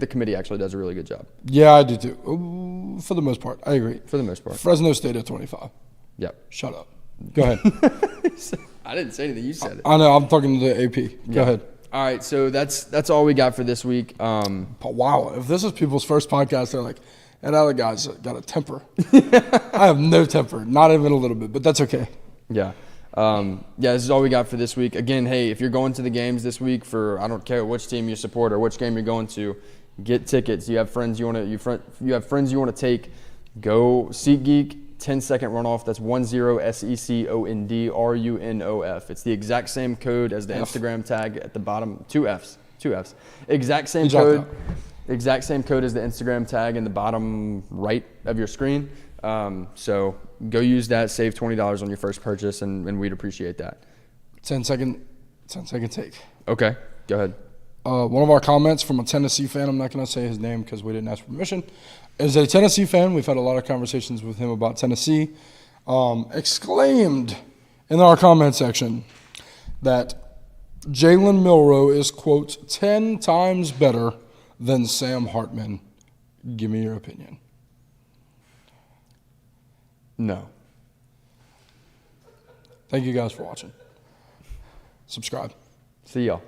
the committee actually does a really good job Yeah, I do too. Ooh, for the most part, I agree. for the most part. Fresno State at 25. Yep. Shut up. Go ahead. I didn't say anything. You said it. I know. I'm talking to the AP. Go Yeah. ahead. All right, so that's all we got for this week. But wow, if this is people's first podcast, they're like, that other guy's got a temper. I have no temper, not even a little bit, but that's okay. Yeah. This is all we got for this week. Again, hey, if you're going to the games this week I don't care which team you support or which game you're going to, get tickets. You have friends you want to take, go SeatGeek, 10-second runoff. That's 10 SECOND RUNOF. It's the exact same code as the Instagram tag at the bottom. Two Fs. Exact same code. Exact same code as the Instagram tag in the bottom right of your screen. So go use that, save $20 on your first purchase, and we'd appreciate that. 10-second take. Okay, go ahead. One of our comments from a Tennessee fan, I'm not going to say his name because we didn't ask permission, is a Tennessee fan. We've had a lot of conversations with him about Tennessee. Exclaimed in our comment section that Jalen Milroe is, quote, 10 times better than Sam Hartman. Give me your opinion. No. Thank you guys for watching. Subscribe. See y'all.